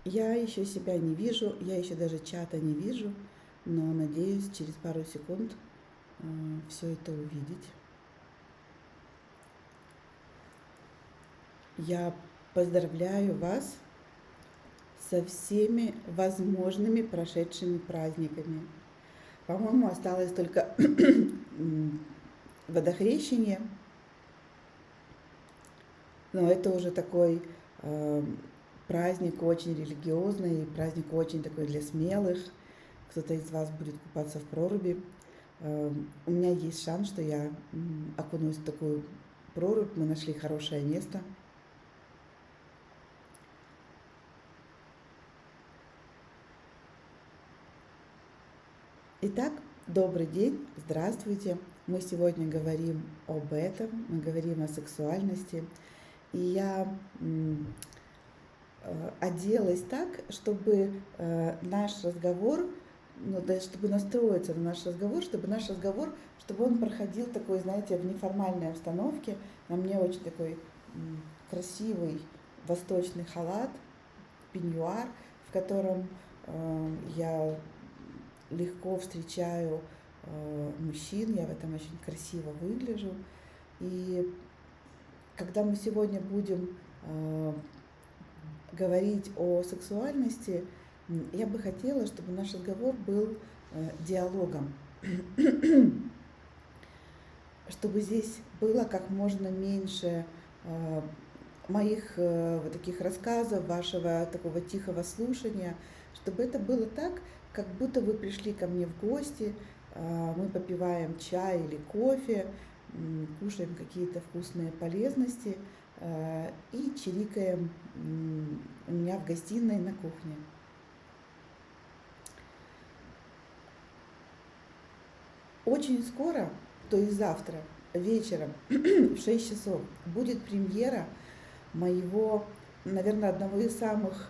Я еще себя не вижу, я еще даже чата не вижу, но надеюсь через пару секунд все это увидеть. Я поздравляю вас со всеми возможными прошедшими праздниками. По-моему, осталось только Водохрещение, но это уже такой праздник очень религиозный, праздник очень такой для смелых. Кто-то из вас будет купаться в проруби. У меня есть шанс, что я окунусь в такую прорубь. Мы нашли хорошее место. Итак, добрый день, здравствуйте. Мы сегодня говорим об этом, мы говорим о сексуальности. И я оделась так, чтобы наш разговор, чтобы настроиться на наш разговор, чтобы он проходил такой, знаете, в неформальной обстановке. На мне очень такой красивый восточный халат, пеньюар, в котором я легко встречаю мужчин, я в этом очень красиво выгляжу. И когда мы сегодня будем говорить о сексуальности, я бы хотела, чтобы наш разговор был диалогом, чтобы здесь было как можно меньше моих вот таких рассказов, вашего такого тихого слушания, чтобы это было так, как будто вы пришли ко мне в гости, мы попиваем чай или кофе, кушаем какие-то вкусные полезности и чирикаем у меня в гостиной на кухне. Очень скоро, то есть завтра вечером в 6 часов будет премьера моего, наверное, одного из самых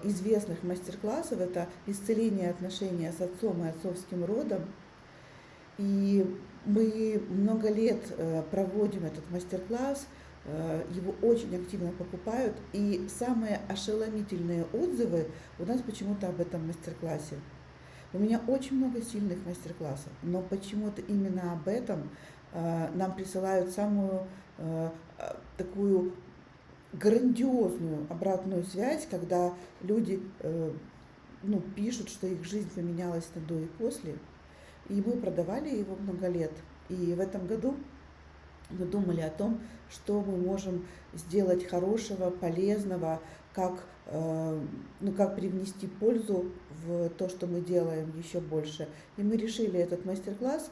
известных мастер-классов. Это исцеление отношения с отцом и отцовским родом. И мы много лет проводим этот мастер-класс, его очень активно покупают. И самые ошеломительные отзывы у нас почему-то об этом мастер-классе. У меня очень много сильных мастер-классов, но почему-то именно об этом нам присылают самую такую грандиозную обратную связь, когда люди пишут, что их жизнь поменялась на до и после. И мы продавали его много лет. И в этом году мы думали о том, что мы можем сделать хорошего, полезного, как привнести пользу в то, что мы делаем еще больше. И мы решили этот мастер-класс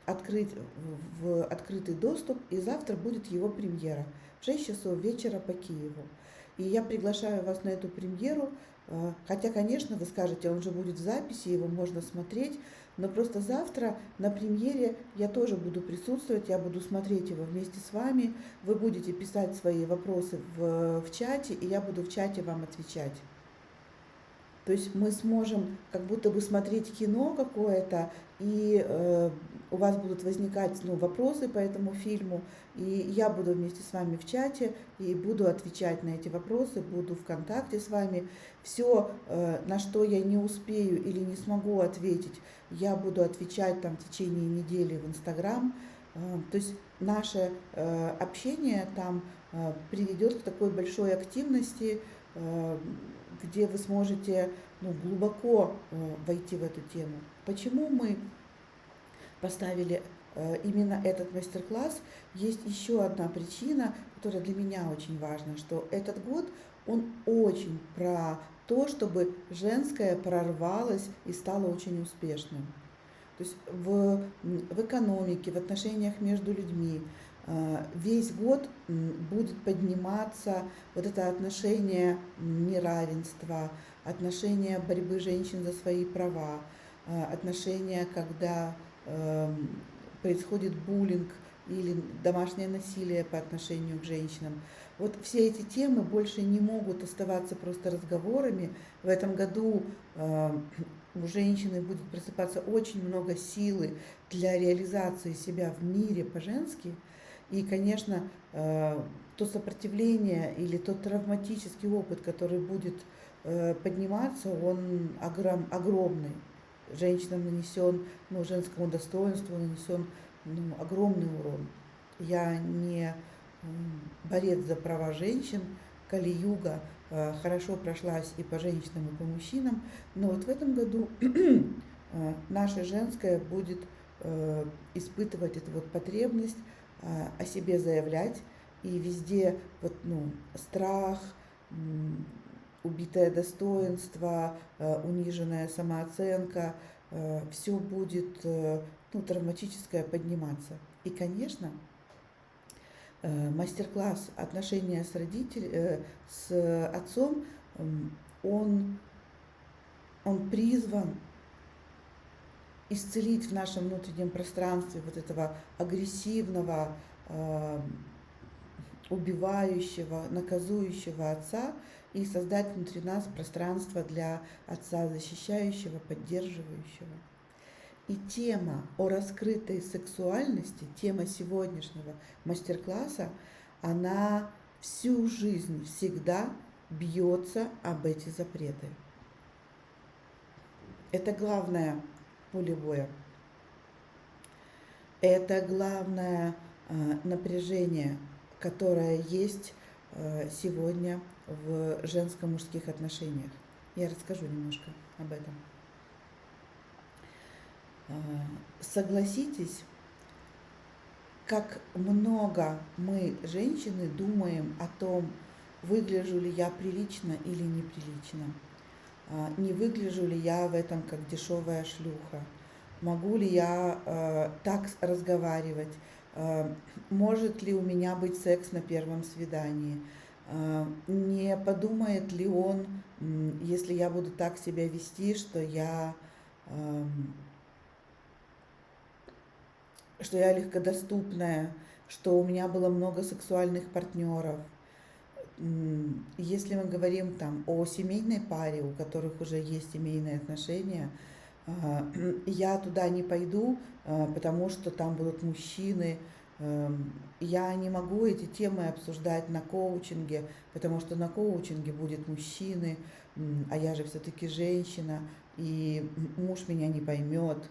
открыть в открытый доступ, и завтра будет его премьера в 6 часов вечера по Киеву. И я приглашаю вас на эту премьеру, хотя, конечно, вы скажете, он же будет в записи, его можно смотреть, но просто завтра на премьере я тоже буду присутствовать, я буду смотреть его вместе с вами, вы будете писать свои вопросы в чате, и я буду в чате вам отвечать. То есть мы сможем как будто бы смотреть кино какое-то, и у вас будут возникать вопросы по этому фильму, и я буду вместе с вами в чате, и буду отвечать на эти вопросы, буду в контакте с вами. Все, на что я не успею или не смогу ответить, я буду отвечать там в течение недели в Инстаграм. То есть наше общение там приведет к такой большой активности, где вы сможете глубоко войти в эту тему. Почему мы поставили именно этот мастер-класс? Есть еще одна причина, которая для меня очень важна, что этот год, он очень про то, чтобы женское прорвалось и стало очень успешным. То есть в экономике, в отношениях между людьми, весь год будет подниматься вот это отношение неравенства, отношение борьбы женщин за свои права, отношение, когда происходит буллинг или домашнее насилие по отношению к женщинам. Вот все эти темы больше не могут оставаться просто разговорами. В этом году у женщины будет просыпаться очень много силы для реализации себя в мире по-женски. И, конечно, то сопротивление или тот травматический опыт, который будет подниматься, он огромный. Женщинам нанесен, ну, женскому достоинству нанесен, ну, огромный урон. Я не борец за права женщин, Кали-юга хорошо прошлась и по женщинам, и по мужчинам, но вот в этом году наше женское будет испытывать эту вот потребность о себе заявлять, и везде вот, ну, страх, убитое достоинство, униженная самооценка, все будет, ну, травматическое подниматься. И, конечно, мастер-класс отношения с отцом, он призван исцелить в нашем внутреннем пространстве вот этого агрессивного, убивающего, наказующего отца и создать внутри нас пространство для отца защищающего, поддерживающего. И тема о раскрытой сексуальности, тема сегодняшнего мастер-класса, она всю жизнь всегда бьется об эти запреты. Это главное поле боя. Это главное напряжение, которое есть сегодня в женско-мужских отношениях. Я расскажу немножко об этом. Согласитесь, как много мы, женщины, думаем о том, выгляжу ли я прилично или неприлично, не выгляжу ли я в этом как дешевая шлюха, могу ли я так разговаривать, может ли у меня быть секс на первом свидании, не подумает ли он, если я буду так себя вести, что я легкодоступная, что у меня было много сексуальных партнеров. Если мы говорим там о семейной паре, у которых уже есть семейные отношения, я туда не пойду, потому что там будут мужчины. Я не могу эти темы обсуждать на коучинге, потому что на коучинге будут мужчины, а я же все-таки женщина, и муж меня не поймет.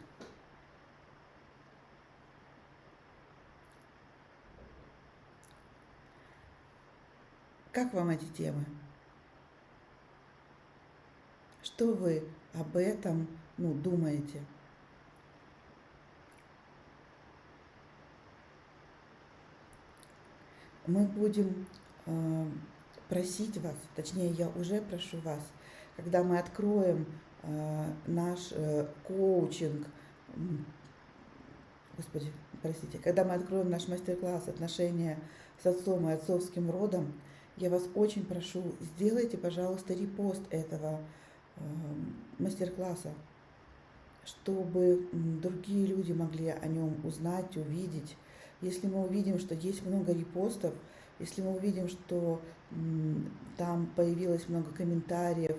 Как вам эти темы? Что вы об этом, ну, думаете? Мы будем просить вас, точнее, я уже прошу вас, когда мы откроем наш коучинг, господи, простите, когда мы откроем наш мастер-класс «Отношения с отцом и отцовским родом», я вас очень прошу, сделайте, пожалуйста, репост этого мастер-класса, чтобы другие люди могли о нем узнать, увидеть. Если мы увидим, что есть много репостов, если мы увидим, что там появилось много комментариев,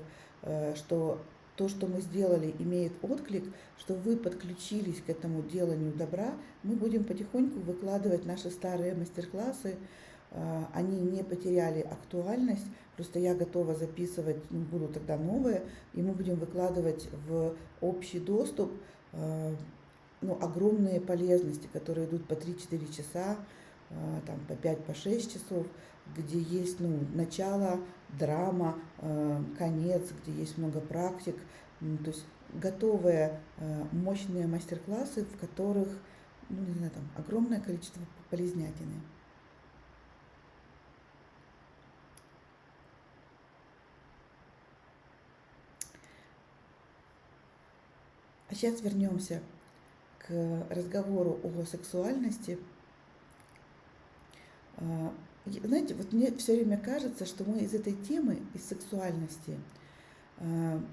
что то, что мы сделали, имеет отклик, что вы подключились к этому деланию добра, мы будем потихоньку выкладывать наши старые мастер-классы. Они не потеряли актуальность, просто я готова записывать, буду тогда новые, и мы будем выкладывать в общий доступ огромные полезности, которые идут по 3-4 часа, там, по 5-6 часов, где есть начало, драма, конец, где есть много практик, то есть готовые мощные мастер-классы, в которых огромное количество полезнятины. А сейчас вернемся к разговору о сексуальности. Знаете, вот мне все время кажется, что мы из этой темы, из сексуальности, мы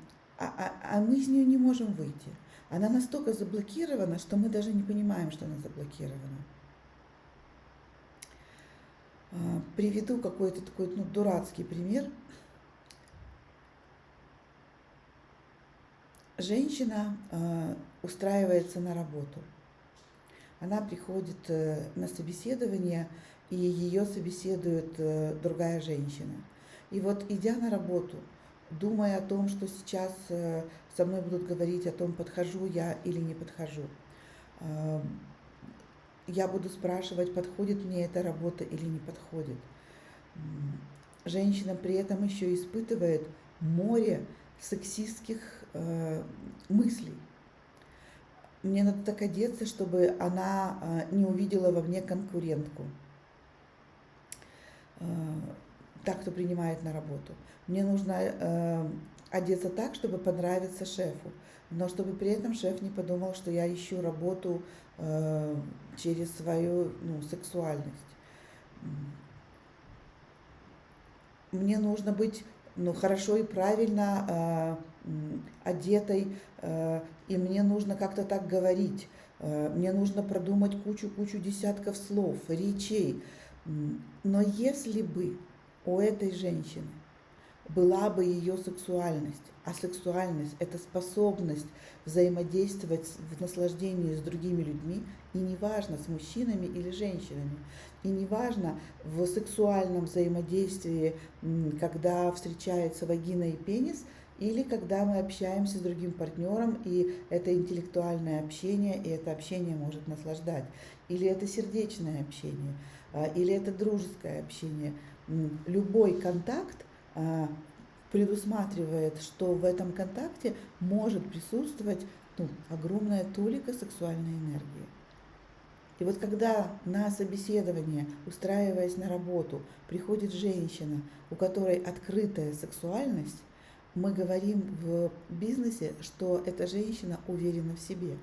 из нее не можем выйти. Она настолько заблокирована, что мы даже не понимаем, что она заблокирована. Приведу какой-то такой дурацкий пример. Женщина устраивается на работу. Она приходит на собеседование, и ее собеседует другая женщина. И вот идя на работу, думая о том, что сейчас со мной будут говорить о том, подхожу я или не подхожу, я буду спрашивать, подходит мне эта работа или не подходит. Женщина при этом еще испытывает море сексистских мыслей. Мне надо так одеться, чтобы она не увидела во мне конкурентку. Так, кто принимает на работу. Мне нужно одеться так, чтобы понравиться шефу, но чтобы при этом шеф не подумал, что я ищу работу через свою сексуальность. Мне нужно быть хорошо и правильно одетой, и мне нужно как-то так говорить. Мне нужно продумать кучу десятков слов, речей. Но если бы у этой женщины была бы ее сексуальность, а сексуальность – это способность взаимодействовать в наслаждении с другими людьми, и неважно, с мужчинами или женщинами, и неважно в сексуальном взаимодействии, когда встречается вагина и пенис, или когда мы общаемся с другим партнером, и это интеллектуальное общение, и это общение может наслаждать, или это сердечное общение, или это дружеское общение. Любой контакт предусматривает, что в этом контакте может присутствовать огромная толика сексуальной энергии. И вот когда на собеседование, устраиваясь на работу, приходит женщина, у которой открытая сексуальность, мы говорим в бизнесе, что эта женщина уверена в себе,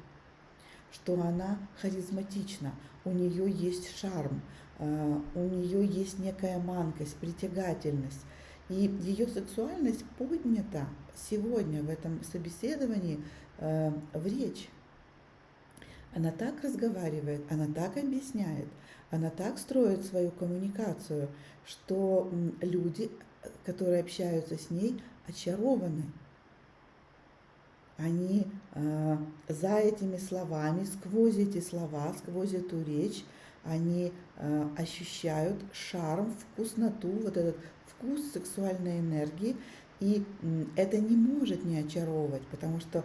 что она харизматична, у нее есть шарм, у нее есть некая манкость, притягательность. И ее сексуальность поднята сегодня в этом собеседовании в речь. Она так разговаривает, она так объясняет, она так строит свою коммуникацию, что люди, которые общаются с ней, очарованы. Они за этими словами, сквозь эти слова, сквозь эту речь, они ощущают шарм, вкусноту, вот этот вкус сексуальной энергии. И это не может не очаровывать, потому что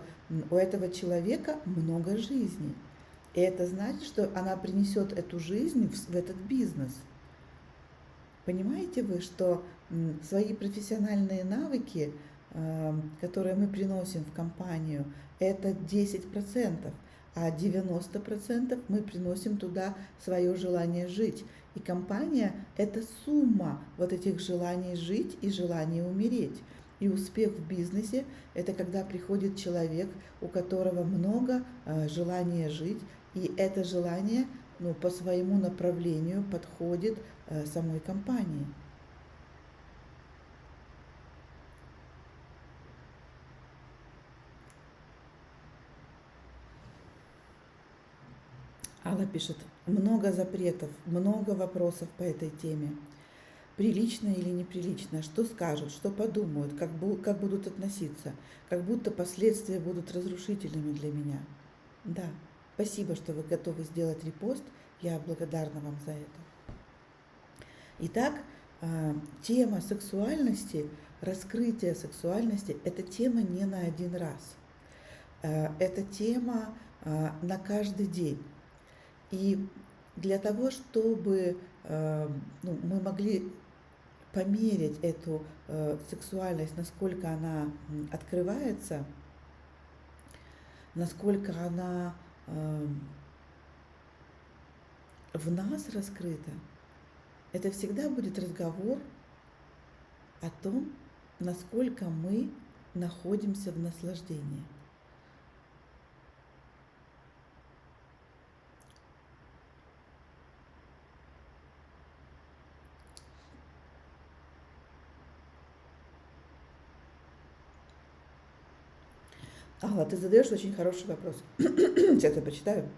у этого человека много жизни. И это значит, что она принесет эту жизнь в этот бизнес. Понимаете вы, что свои профессиональные навыки, которые мы приносим в компанию, это 10%, а 90% мы приносим туда свое желание жить. И компания – это сумма вот этих желаний жить и желания умереть. И успех в бизнесе – это когда приходит человек, у которого много желания жить, и это желание по своему направлению подходит самой компании. Алла пишет, много запретов, много вопросов по этой теме. Прилично или неприлично, что скажут, что подумают, как будут относиться, как будто последствия будут разрушительными для меня. Да, спасибо, что вы готовы сделать репост, я благодарна вам за это. Итак, тема сексуальности, раскрытие сексуальности – это тема не на один раз. Это тема на каждый день. И для того, чтобы мы могли померить эту сексуальность, насколько она открывается, насколько она в нас раскрыта, это всегда будет разговор о том, насколько мы находимся в наслаждении. Алла, ты задаешь очень хороший вопрос. Сейчас я почитаю.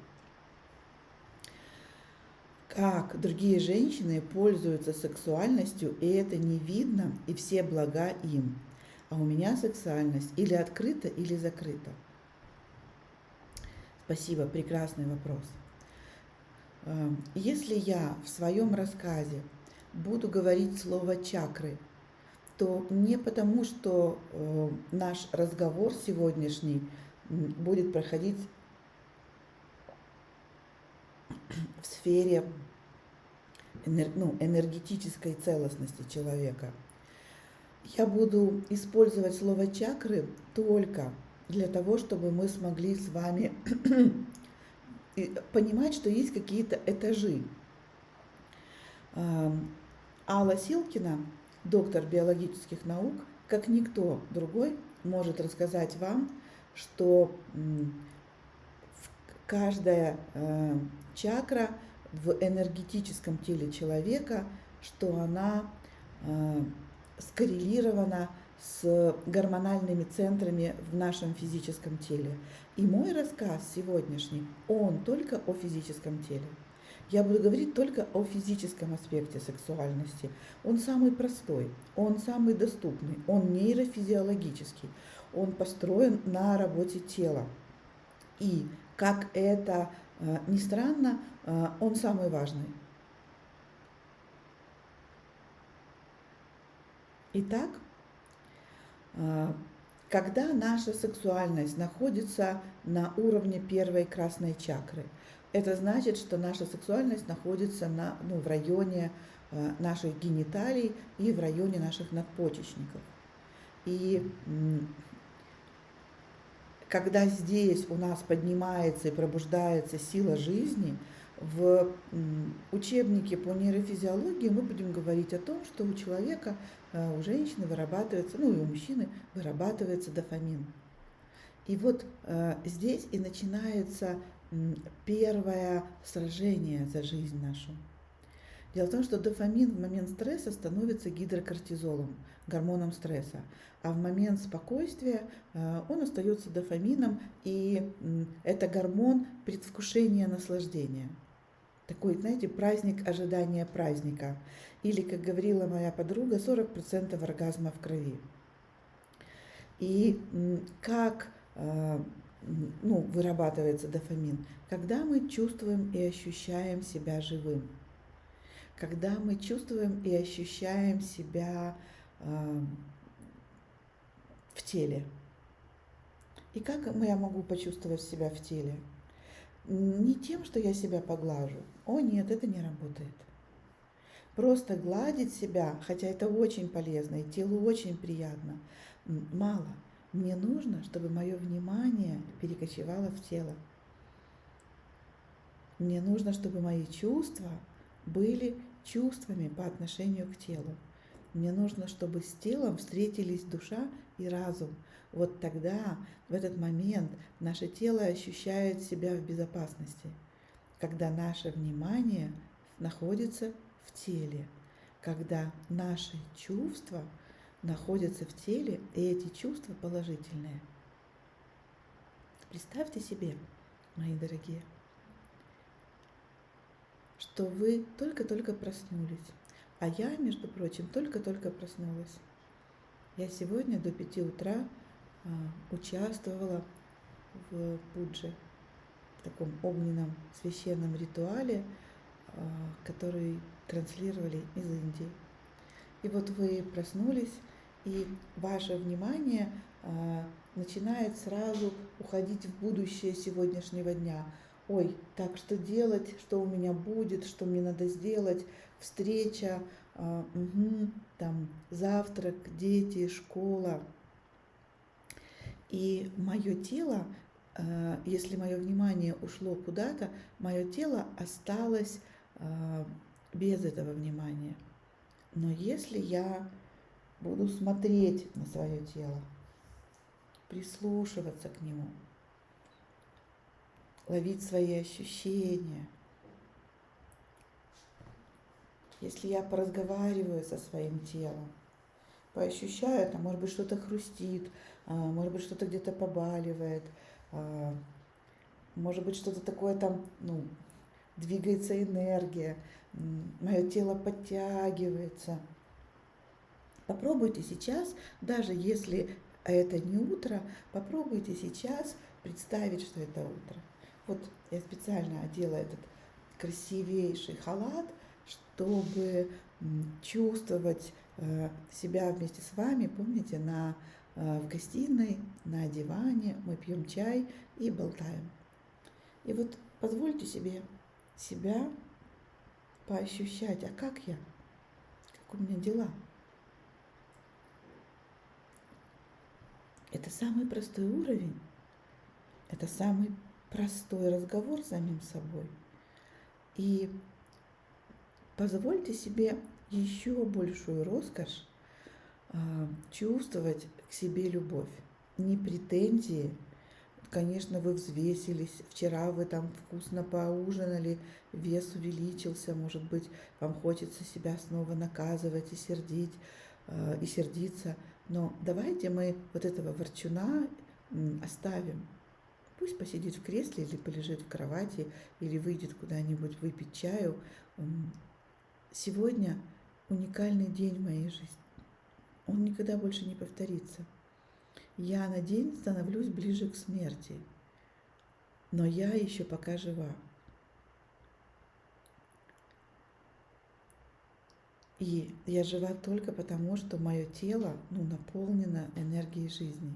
Как другие женщины пользуются сексуальностью, и это не видно, и все блага им. А у меня сексуальность или открыта, или закрыта. Спасибо, прекрасный вопрос. Если я в своем рассказе буду говорить слово чакры, то не потому, что наш разговор сегодняшний будет проходить в сфере энергетической целостности человека. Я буду использовать слово чакры только для того, чтобы мы смогли с вами понимать, что есть какие-то этажи. Алла Силкина, доктор биологических наук, как никто другой, может рассказать вам, что каждая чакра в энергетическом теле человека, что она скоррелирована с гормональными центрами в нашем физическом теле. И мой рассказ сегодняшний, он только о физическом теле. Я буду говорить только о физическом аспекте сексуальности. Он самый простой, он самый доступный, он нейрофизиологический, он построен на работе тела. И, как это ни странно, он самый важный. Итак, когда наша сексуальность находится на уровне первой красной чакры, это значит, что наша сексуальность находится в районе наших гениталий и в районе наших надпочечников. И когда здесь у нас поднимается и пробуждается сила жизни, в учебнике по нейрофизиологии мы будем говорить о том, что у человека, у женщины вырабатывается, и у мужчины вырабатывается дофамин. И вот здесь и начинается первое сражение за жизнь нашу. Дело в том, что дофамин в момент стресса становится гидрокортизолом, гормоном стресса, а в момент спокойствия он остается дофамином, и это гормон предвкушения наслаждения. Такой, знаете, праздник ожидания праздника. Или, как говорила моя подруга, 40% оргазма в крови. И как вырабатывается дофамин? Когда мы чувствуем и ощущаем себя живым. Когда мы чувствуем и ощущаем себя в теле. И как я могу почувствовать себя в теле? Не тем, что я себя поглажу. О нет, это не работает. Просто гладить себя, хотя это очень полезно, и телу очень приятно, мало. Мне нужно, чтобы мое внимание перекочевало в тело. Мне нужно, чтобы мои чувства были чувствами по отношению к телу. Мне нужно, чтобы с телом встретились душа и разум. Вот тогда, в этот момент, наше тело ощущает себя в безопасности, когда наше внимание находится в теле, когда наши чувства находятся в теле, и эти чувства положительные. Представьте себе, мои дорогие, что вы только-только проснулись, а я, между прочим, только-только проснулась. Я сегодня до 5 утра участвовала в пудже, в таком огненном священном ритуале, который транслировали из Индии. И вот вы проснулись, и ваше внимание начинает сразу уходить в будущее сегодняшнего дня. Ой, так что делать, что у меня будет, что мне надо сделать, встреча, там завтрак, дети, школа. И мое тело, если мое внимание ушло куда-то, мое тело осталось без этого внимания. Но если я буду смотреть на свое тело, прислушиваться к нему, ловить свои ощущения, если я поразговариваю со своим телом, поощущаю, там, может быть, что-то хрустит, может быть, что-то где-то побаливает, может быть, что-то такое там, двигается энергия, мое тело подтягивается. Попробуйте сейчас, даже если это не утро, попробуйте сейчас представить, что это утро. Вот я специально одела этот красивейший халат, чтобы чувствовать себя вместе с вами. Помните, в гостиной, на диване мы пьем чай и болтаем. И вот позвольте себе себя поощущать, а как я, как у меня дела. Это самый простой уровень, это самый простой разговор с самим собой. И позвольте себе еще большую роскошь чувствовать к себе любовь, не претензии. Конечно, вы взвесились, вчера вы там вкусно поужинали, вес увеличился, может быть, вам хочется себя снова наказывать и сердить, и сердиться. Но давайте мы вот этого ворчуна оставим. Пусть посидит в кресле или полежит в кровати, или выйдет куда-нибудь выпить чаю. Сегодня уникальный день в моей жизни. Он никогда больше не повторится. Я на день становлюсь ближе к смерти, но я еще пока жива. И я жива только потому, что мое тело наполнено энергией жизни.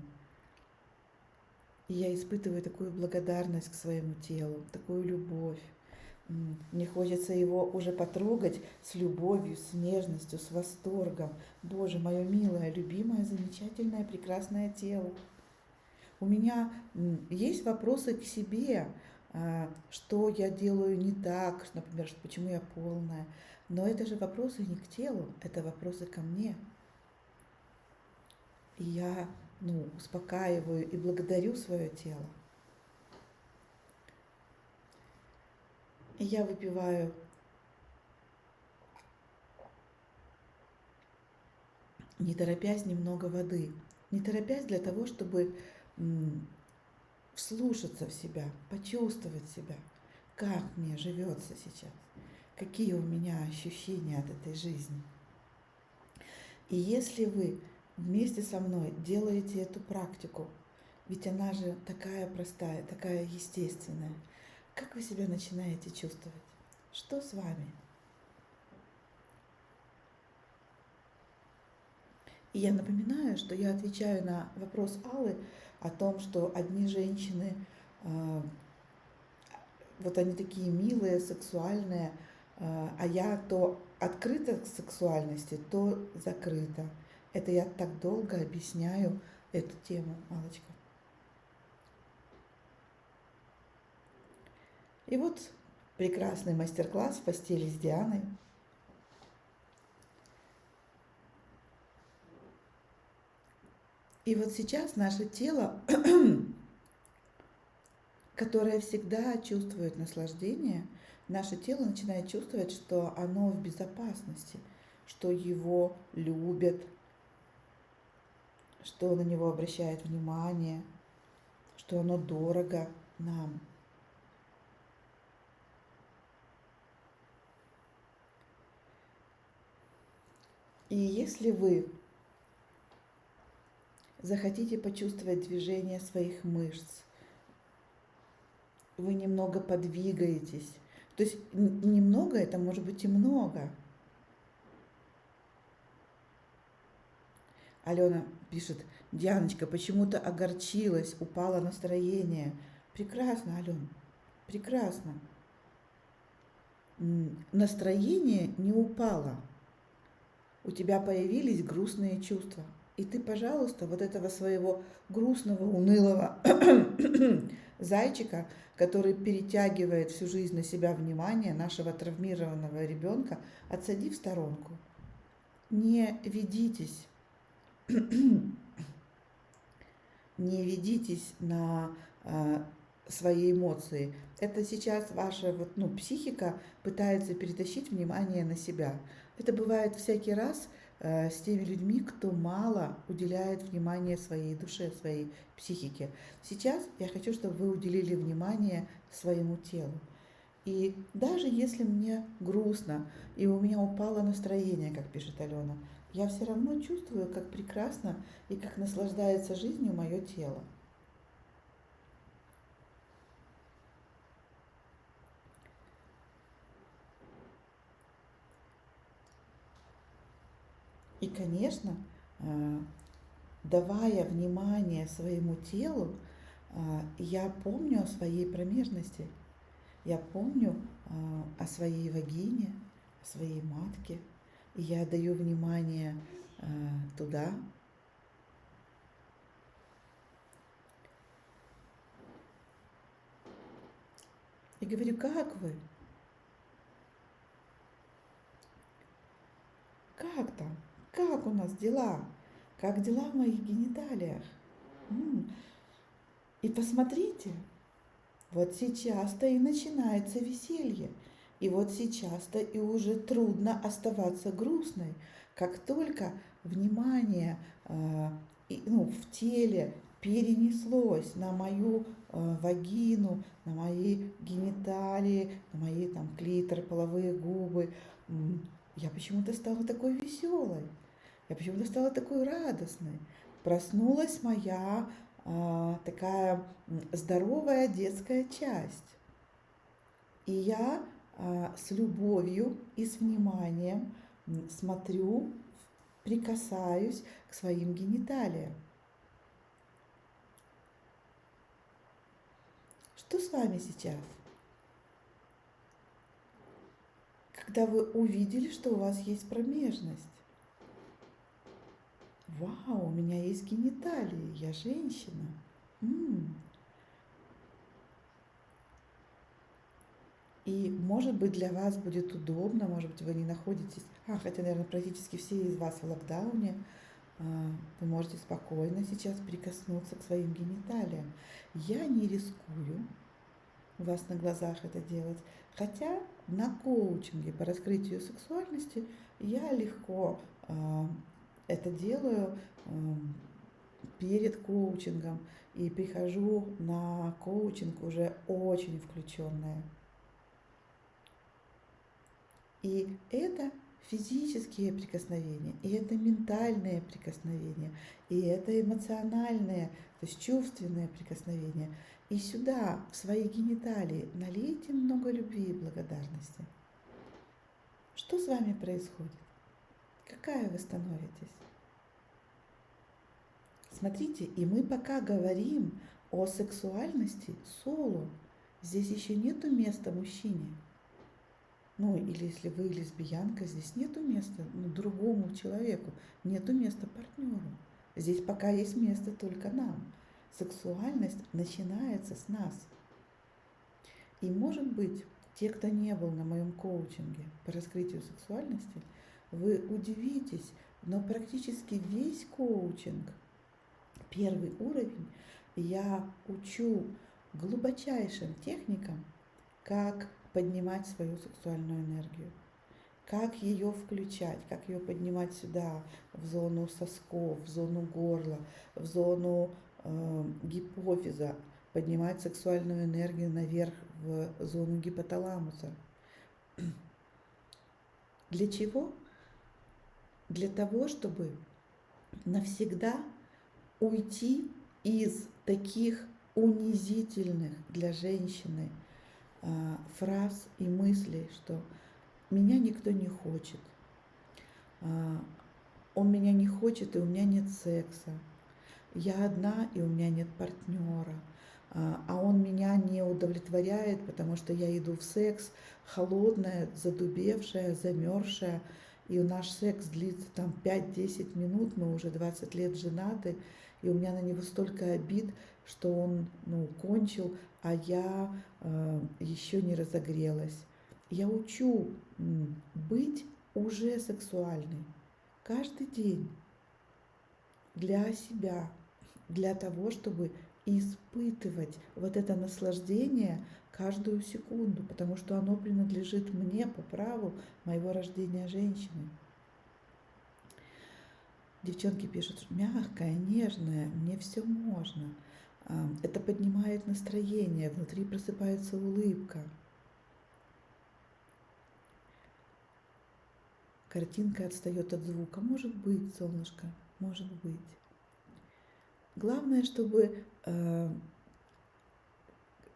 И я испытываю такую благодарность к своему телу, такую любовь. Мне хочется его уже потрогать с любовью, с нежностью, с восторгом. Боже, мое милое, любимое, замечательное, прекрасное тело. У меня есть вопросы к себе, что я делаю не так, например, почему я полная. Но это же вопросы не к телу, это вопросы ко мне. И я успокаиваю и благодарю свое тело. И я выпиваю не торопясь немного воды, не торопясь для того, чтобы вслушаться в себя, почувствовать себя, как мне живется сейчас, какие у меня ощущения от этой жизни. И если вы вместе со мной делаете эту практику, ведь она же такая простая, такая естественная, как вы себя начинаете чувствовать? Что с вами? И я напоминаю, что я отвечаю на вопрос Аллы о том, что одни женщины, вот они такие милые, сексуальные, а я то открыта к сексуальности, то закрыта. Это я так долго объясняю эту тему, Аллочка. И вот прекрасный мастер-класс в постели с Дианой. И вот сейчас наше тело, которое всегда чувствует наслаждение, наше тело начинает чувствовать, что оно в безопасности, что его любят, что на него обращают внимание, что оно дорого нам. И если вы захотите почувствовать движение своих мышц, вы немного подвигаетесь. То есть немного, это может быть и много. Алена пишет: Дианочка, почему-то огорчилась, упало настроение. Прекрасно, Алена, прекрасно. Настроение не упало. У тебя появились грустные чувства. И ты, пожалуйста, вот этого своего грустного, унылого зайчика, который перетягивает всю жизнь на себя внимание, нашего травмированного ребенка, отсади в сторонку. Не ведитесь, не ведитесь на свои эмоции. Это сейчас ваша психика пытается перетащить внимание на себя. Это бывает всякий раз с теми людьми, кто мало уделяет внимание своей душе, своей психике. Сейчас я хочу, чтобы вы уделили внимание своему телу. И даже если мне грустно, и у меня упало настроение, как пишет Алена, я все равно чувствую, как прекрасно и как наслаждается жизнью мое тело. И, конечно, давая внимание своему телу, я помню о своей промежности, я помню о своей вагине, о своей матке, и я даю внимание туда. И говорю, как вы? Как там? Как у нас дела? Как дела в моих гениталиях? И посмотрите, вот сейчас-то и начинается веселье. И вот сейчас-то и уже трудно оставаться грустной. Как только внимание в теле перенеслось на мою вагину, на мои гениталии, на мои там клитор, половые губы, я почему-то стала такой веселой. Я почему-то стала такой радостной. Проснулась моя такая здоровая детская часть. И я с любовью и с вниманием смотрю, прикасаюсь к своим гениталиям. Что с вами сейчас? Когда вы увидели, что у вас есть промежность. Вау, у меня есть гениталии, я женщина. И, может быть, для вас будет удобно, может быть, вы не находитесь, хотя, наверное, практически все из вас в локдауне, вы можете спокойно сейчас прикоснуться к своим гениталиям. Я не рискую у вас на глазах это делать, хотя на коучинге по раскрытию сексуальности я легко это делаю перед коучингом и прихожу на коучинг уже очень включенная. И это физические прикосновения, и это ментальные прикосновения, и это эмоциональные, то есть чувственные прикосновения. И сюда, в свои гениталии, налейте много любви и благодарности. Что с вами происходит? Какая вы становитесь? Смотрите, и мы пока говорим о сексуальности соло. Здесь еще нету места мужчине. Или если вы лесбиянка, здесь нету места другому человеку, нету места партнеру. Здесь пока есть место только нам. Сексуальность начинается с нас. И, может быть, те, кто не был на моем коучинге по раскрытию сексуальности, вы удивитесь, но практически весь коучинг, первый уровень, я учу глубочайшим техникам, как поднимать свою сексуальную энергию, как ее включать, как ее поднимать сюда, в зону сосков, в зону горла, в зону гипофиза, поднимать сексуальную энергию наверх в зону гипоталамуса. Для чего? Для того, чтобы навсегда уйти из таких унизительных для женщины фраз и мыслей, что меня никто не хочет, он меня не хочет, и у меня нет секса, я одна, и у меня нет партнера, а он меня не удовлетворяет, потому что я иду в секс холодная, задубевшая, замерзшая, и наш секс длится там 5-10 минут, мы уже 20 лет женаты, и у меня на него столько обид, что он кончил, а я еще не разогрелась. Я учу быть уже сексуальной каждый день для себя, для того, чтобы испытывать вот это наслаждение каждую секунду, потому что оно принадлежит мне по праву моего рождения женщины. Девчонки пишут, мягкая, нежная, мне все можно. Это поднимает настроение, внутри просыпается улыбка. Картинка отстает от звука. Может быть, солнышко, может быть. Главное, чтобы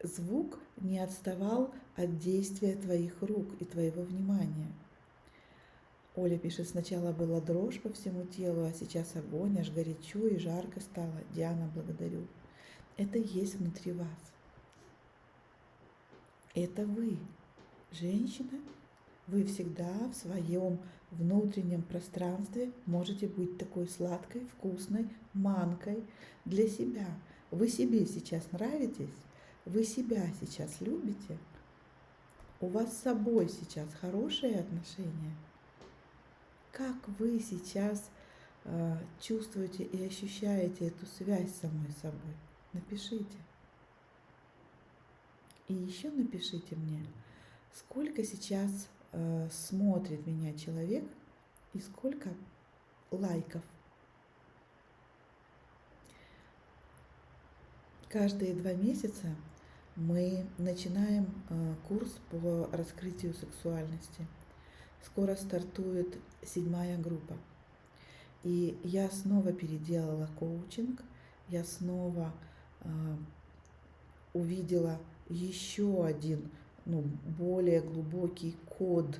звук не отставал от действия твоих рук и твоего внимания. Оля пишет, сначала была дрожь по всему телу, а сейчас огонь, аж горячо и жарко стало. Диана, благодарю. Это есть внутри вас. Это вы, женщина. Вы всегда в своем внутреннем пространстве можете быть такой сладкой, вкусной манкой для себя. Вы себе сейчас нравитесь, вы себя сейчас любите, у вас с собой сейчас хорошие отношения. Как вы сейчас чувствуете и ощущаете эту связь с самой собой? Напишите. И еще напишите мне, сколько сейчас смотрит меня человек и сколько лайков. Каждые 2 месяца мы начинаем курс по раскрытию сексуальности. Скоро стартует 7-я группа. И я снова переделала коучинг, я снова увидела еще один, более глубокий код,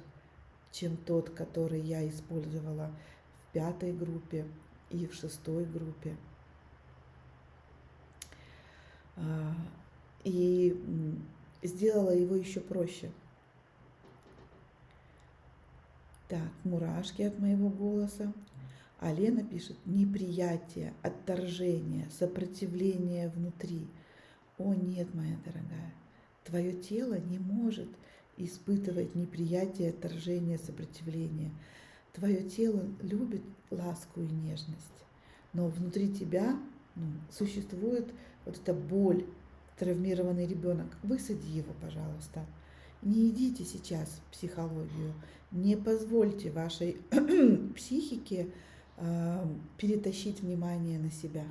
чем тот, который я использовала в 5-й группе и в 6-й группе. И сделала его еще проще. Так, мурашки от моего голоса. А Лена пишет: неприятие, отторжение, сопротивление внутри. О нет, моя дорогая, твое тело не может испытывать неприятие, отторжение, сопротивление. Твое тело любит ласку и нежность, но внутри тебя существует вот эта боль, травмированный ребенок. Высади его, пожалуйста. Не идите сейчас в психологию, не позвольте вашей психике перетащить внимание на себя.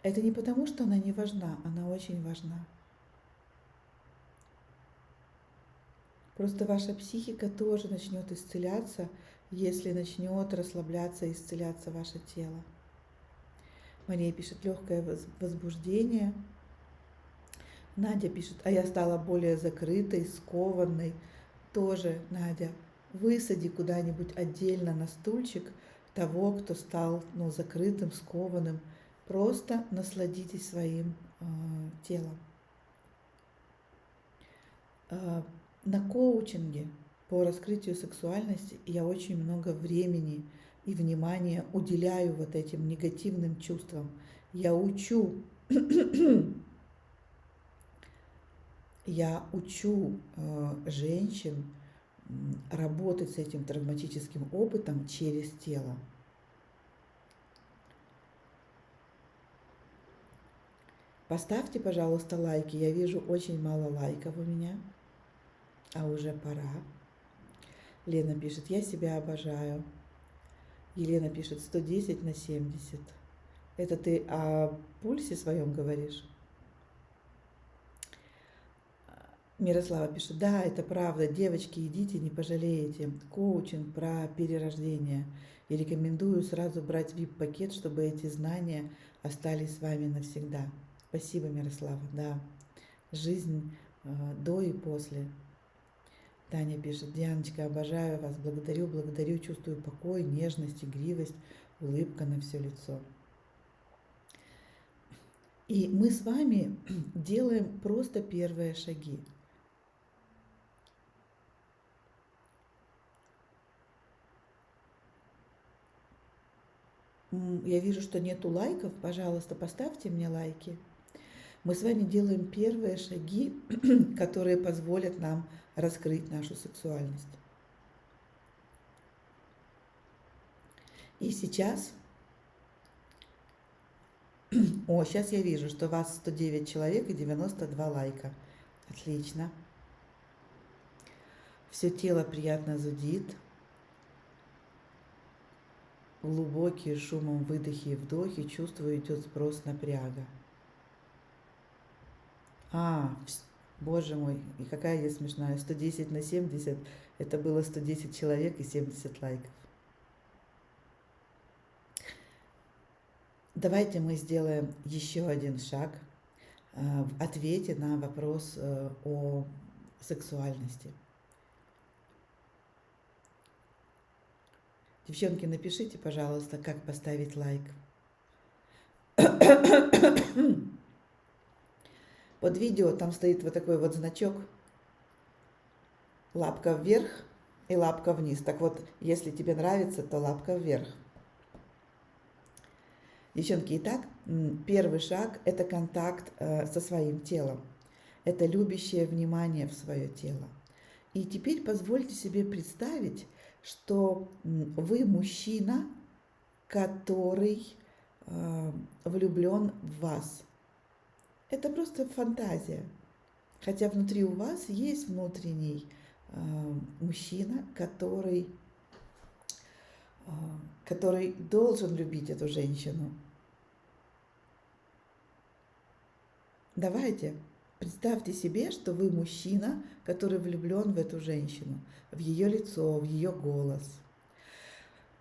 Это не потому, что она не важна, она очень важна. Просто ваша психика тоже начнет исцеляться, если начнет расслабляться и исцеляться ваше тело. Мария пишет: легкое возбуждение. Надя пишет: а я стала более закрытой, скованной. Тоже, Надя, высади куда-нибудь отдельно на стульчик того, кто стал закрытым, скованным. Просто насладитесь своим телом. На коучинге по раскрытию сексуальности я очень много времени и внимания уделяю вот этим негативным чувствам. Я учу женщин работать с этим травматическим опытом через тело. Поставьте, пожалуйста, лайки. Я вижу очень мало лайков у меня, а уже пора. Лена пишет: я себя обожаю. Елена пишет: 110/70. Это ты о пульсе своем говоришь? Мирослава пишет: да, это правда. Девочки, идите, не пожалеете. Коучинг про перерождение. И рекомендую сразу брать VIP-пакет, чтобы эти знания остались с вами навсегда. Спасибо, Мирослава. Да, жизнь до и после. Таня пишет: Дианочка, обожаю вас, благодарю, чувствую покой, нежность, игривость, улыбка на все лицо. И мы с вами делаем просто первые шаги. Я вижу, что нету лайков. Пожалуйста, поставьте мне лайки. Мы с вами делаем первые шаги, которые позволят нам раскрыть нашу сексуальность. И сейчас... сейчас я вижу, что вас 109 человек и 92 лайка. Отлично. Все тело приятно зудит. Глубокие шумом выдохи и вдохи, чувствую, идет сброс напряга. Боже мой, и какая я смешная. 110/70, это было 110 человек и 70 лайков. Давайте мы сделаем еще один шаг в ответе на вопрос о сексуальности. Девчонки, напишите, пожалуйста, как поставить лайк. Под видео там стоит вот такой вот значок. Лапка вверх и лапка вниз. Так вот, если тебе нравится, то лапка вверх. Девчонки, итак, первый шаг – это контакт со своим телом. Это любящее внимание в свое тело. И теперь позвольте себе представить, что вы мужчина, который влюблен в вас. Это просто фантазия. Хотя внутри у вас есть внутренний мужчина, который должен любить эту женщину. Давайте, представьте себе, что вы мужчина, который влюблен в эту женщину, в ее лицо, в ее голос,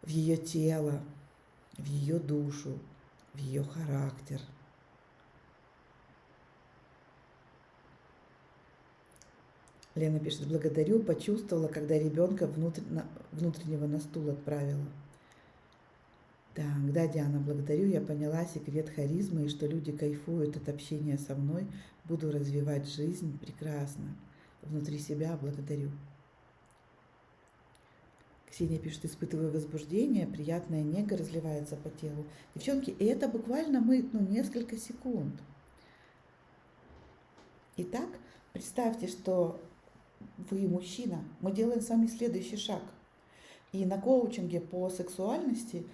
в ее тело, в ее душу, в ее характер. Лена пишет: благодарю, почувствовала, когда ребенка внутреннего на стул отправила. Так, да, Диана, благодарю, я поняла секрет харизмы и что люди кайфуют от общения со мной. Буду развивать жизнь прекрасно. Внутри себя благодарю. Ксения пишет: испытываю возбуждение, приятная нега разливается по телу. Девчонки, и это буквально несколько секунд. Итак, представьте, что вы мужчина. Мы делаем с вами следующий шаг. И на коучинге по сексуальности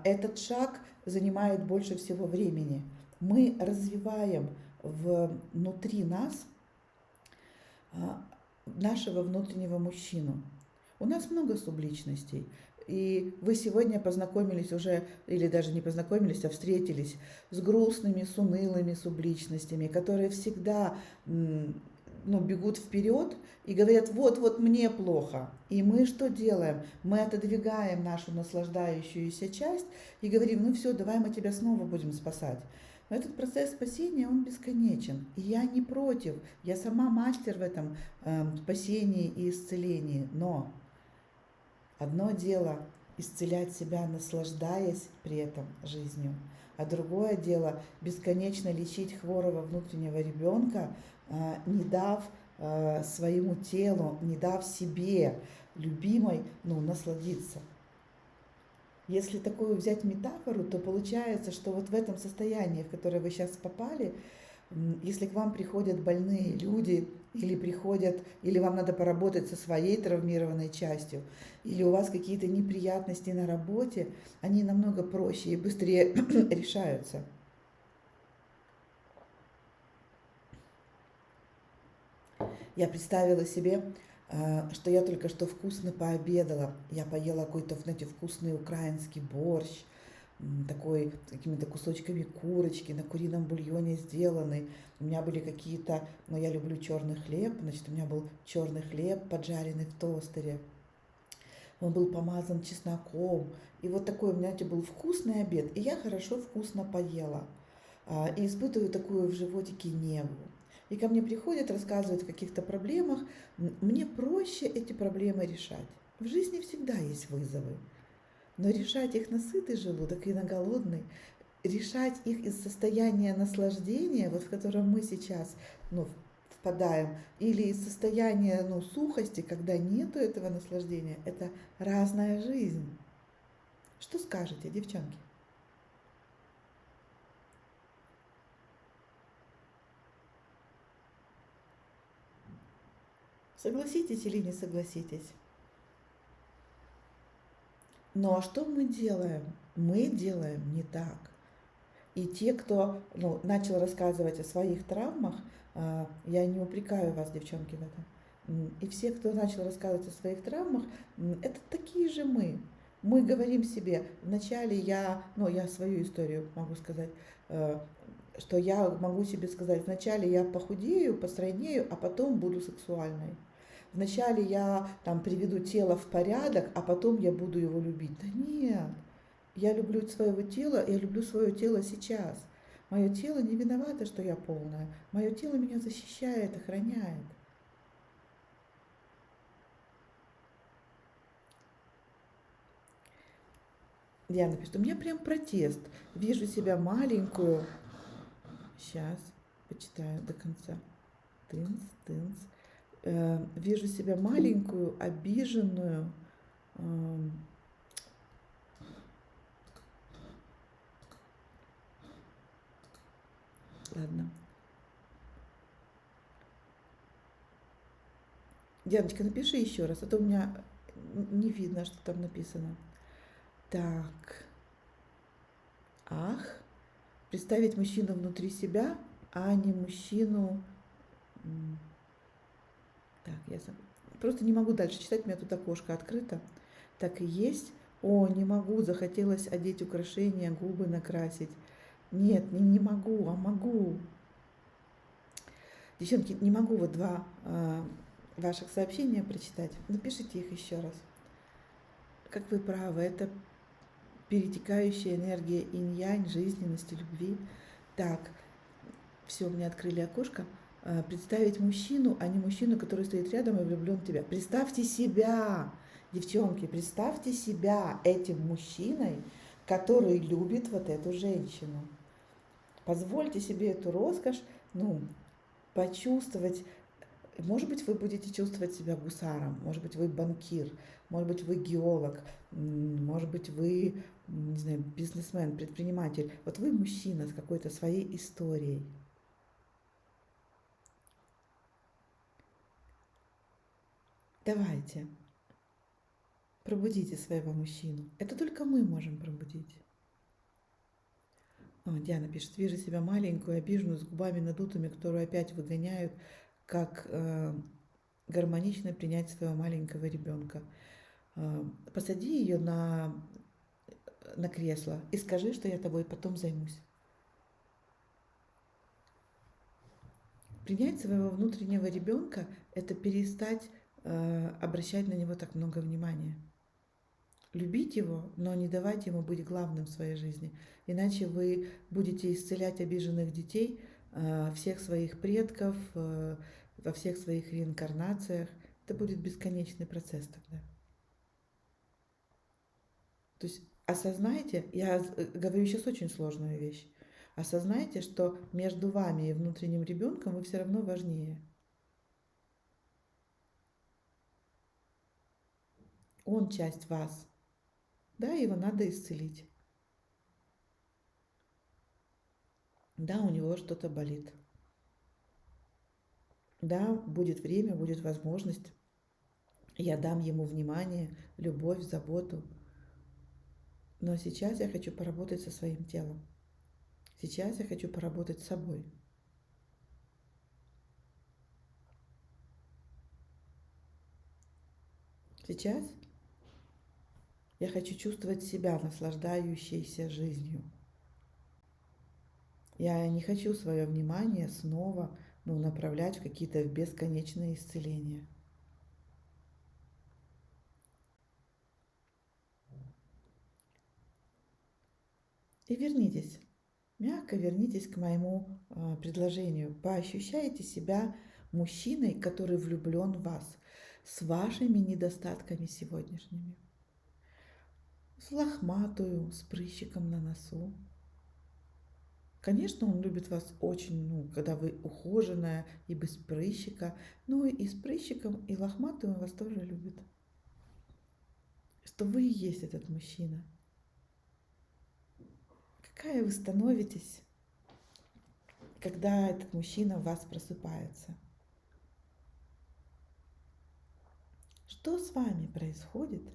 этот шаг занимает больше всего времени. Мы развиваем внутри нас нашего внутреннего мужчину. У нас много субличностей. И вы сегодня познакомились уже, или даже не познакомились, а встретились с грустными, с унылыми субличностями, которые всегда бегут вперед и говорят: вот мне плохо. И мы что делаем? Мы отодвигаем нашу наслаждающуюся часть и говорим: ну все, давай мы тебя снова будем спасать. Но этот процесс спасения, он бесконечен. И я не против, я сама мастер в этом спасении и исцелении. Но одно дело исцелять себя, наслаждаясь при этом жизнью, а другое дело бесконечно лечить хворого внутреннего ребенка, не дав своему телу, не дав себе, любимой, насладиться. Если такую взять метафору, то получается, что вот в этом состоянии, в которое вы сейчас попали, если к вам приходят больные люди, или вам надо поработать со своей травмированной частью, или у вас какие-то неприятности на работе, они намного проще и быстрее решаются. Я представила себе, что я только что вкусно пообедала. Я поела какой-то, вкусный украинский борщ, такой, с какими-то кусочками курочки, на курином бульоне сделанный. У меня были какие-то, я люблю черный хлеб, значит, у меня был черный хлеб, поджаренный в тостере. Он был помазан чесноком. И вот такой у меня был вкусный обед. И я хорошо, вкусно поела. И испытываю такую в животике негу. И ко мне приходят, рассказывают о каких-то проблемах. Мне проще эти проблемы решать. В жизни всегда есть вызовы. Но решать их на сытый желудок и на голодный, решать их из состояния наслаждения, в котором мы сейчас впадаем, или из состояния сухости, когда нету этого наслаждения, это разная жизнь. Что скажете, девчонки? Согласитесь или не согласитесь? Ну а что мы делаем? Мы делаем не так. И те, кто начал рассказывать о своих травмах, я не упрекаю вас, девчонки, в этом. И все, кто начал рассказывать о своих травмах, это такие же мы. Мы говорим себе: вначале я свою историю могу сказать, что я могу себе сказать: вначале я похудею, постройнею, а потом буду сексуальной. Вначале я приведу тело в порядок, а потом я буду его любить. Да нет, я люблю своего тела, я люблю свое тело сейчас. Мое тело не виновато, что я полная. Мое тело меня защищает, охраняет. Диана пишет, у меня прям протест. Вижу себя маленькую. Сейчас, почитаю до конца. Тынц, тынц. Вижу себя маленькую, обиженную. Ладно. Дианочка, напиши еще раз, а то у меня не видно, что там написано. Так. Ах. Представить мужчину внутри себя, а не мужчину... Так, я просто не могу дальше читать, у меня тут окошко открыто. Так и есть. О, не могу, захотелось одеть украшения, губы накрасить. Нет, не могу, а могу. Девчонки, не могу вот два ваших сообщения прочитать. Напишите их еще раз. Как вы правы, это перетекающая энергия инь-янь, жизненности, любви. Так, все, мне открыли окошко. Представить мужчину, а не мужчину, который стоит рядом и влюблен в тебя. Представьте себя, девчонки, представьте себя этим мужчиной, который любит вот эту женщину. Позвольте себе эту роскошь, почувствовать. Может быть, вы будете чувствовать себя гусаром, может быть, вы банкир, может быть, вы геолог, может быть, вы, не знаю, бизнесмен, предприниматель. Вот вы мужчина с какой-то своей историей. Давайте, пробудите своего мужчину. Это только мы можем пробудить. Диана пишет, вижу себя маленькую, обиженную, с губами надутыми, которую опять выгоняют, как гармонично принять своего маленького ребенка. Посади ее на кресло и скажи, что я тобой потом займусь. Принять своего внутреннего ребенка – это перестать обращать на него так много внимания. Любить его, но не давать ему быть главным в своей жизни. Иначе вы будете исцелять обиженных детей, всех своих предков, во всех своих реинкарнациях. Это будет бесконечный процесс тогда. То есть осознайте, я говорю сейчас очень сложную вещь, осознайте, что между вами и внутренним ребенком вы все равно важнее. Он часть вас. Да, его надо исцелить. Да, у него что-то болит. Да, будет время, будет возможность. Я дам ему внимание, любовь, заботу. Но сейчас я хочу поработать со своим телом. Сейчас я хочу поработать с собой. Сейчас я хочу чувствовать себя наслаждающейся жизнью. Я не хочу свое внимание снова направлять в какие-то бесконечные исцеления. И вернитесь, мягко вернитесь к моему предложению. Поощущайте себя мужчиной, который влюблен в вас, с вашими недостатками сегодняшними. С лохматую, с прыщиком на носу. Конечно, он любит вас очень, когда вы ухоженная и без прыщика. Но и с прыщиком, и лохматый он вас тоже любит. Что вы и есть этот мужчина. Какая вы становитесь, когда этот мужчина в вас просыпается? Что с вами происходит,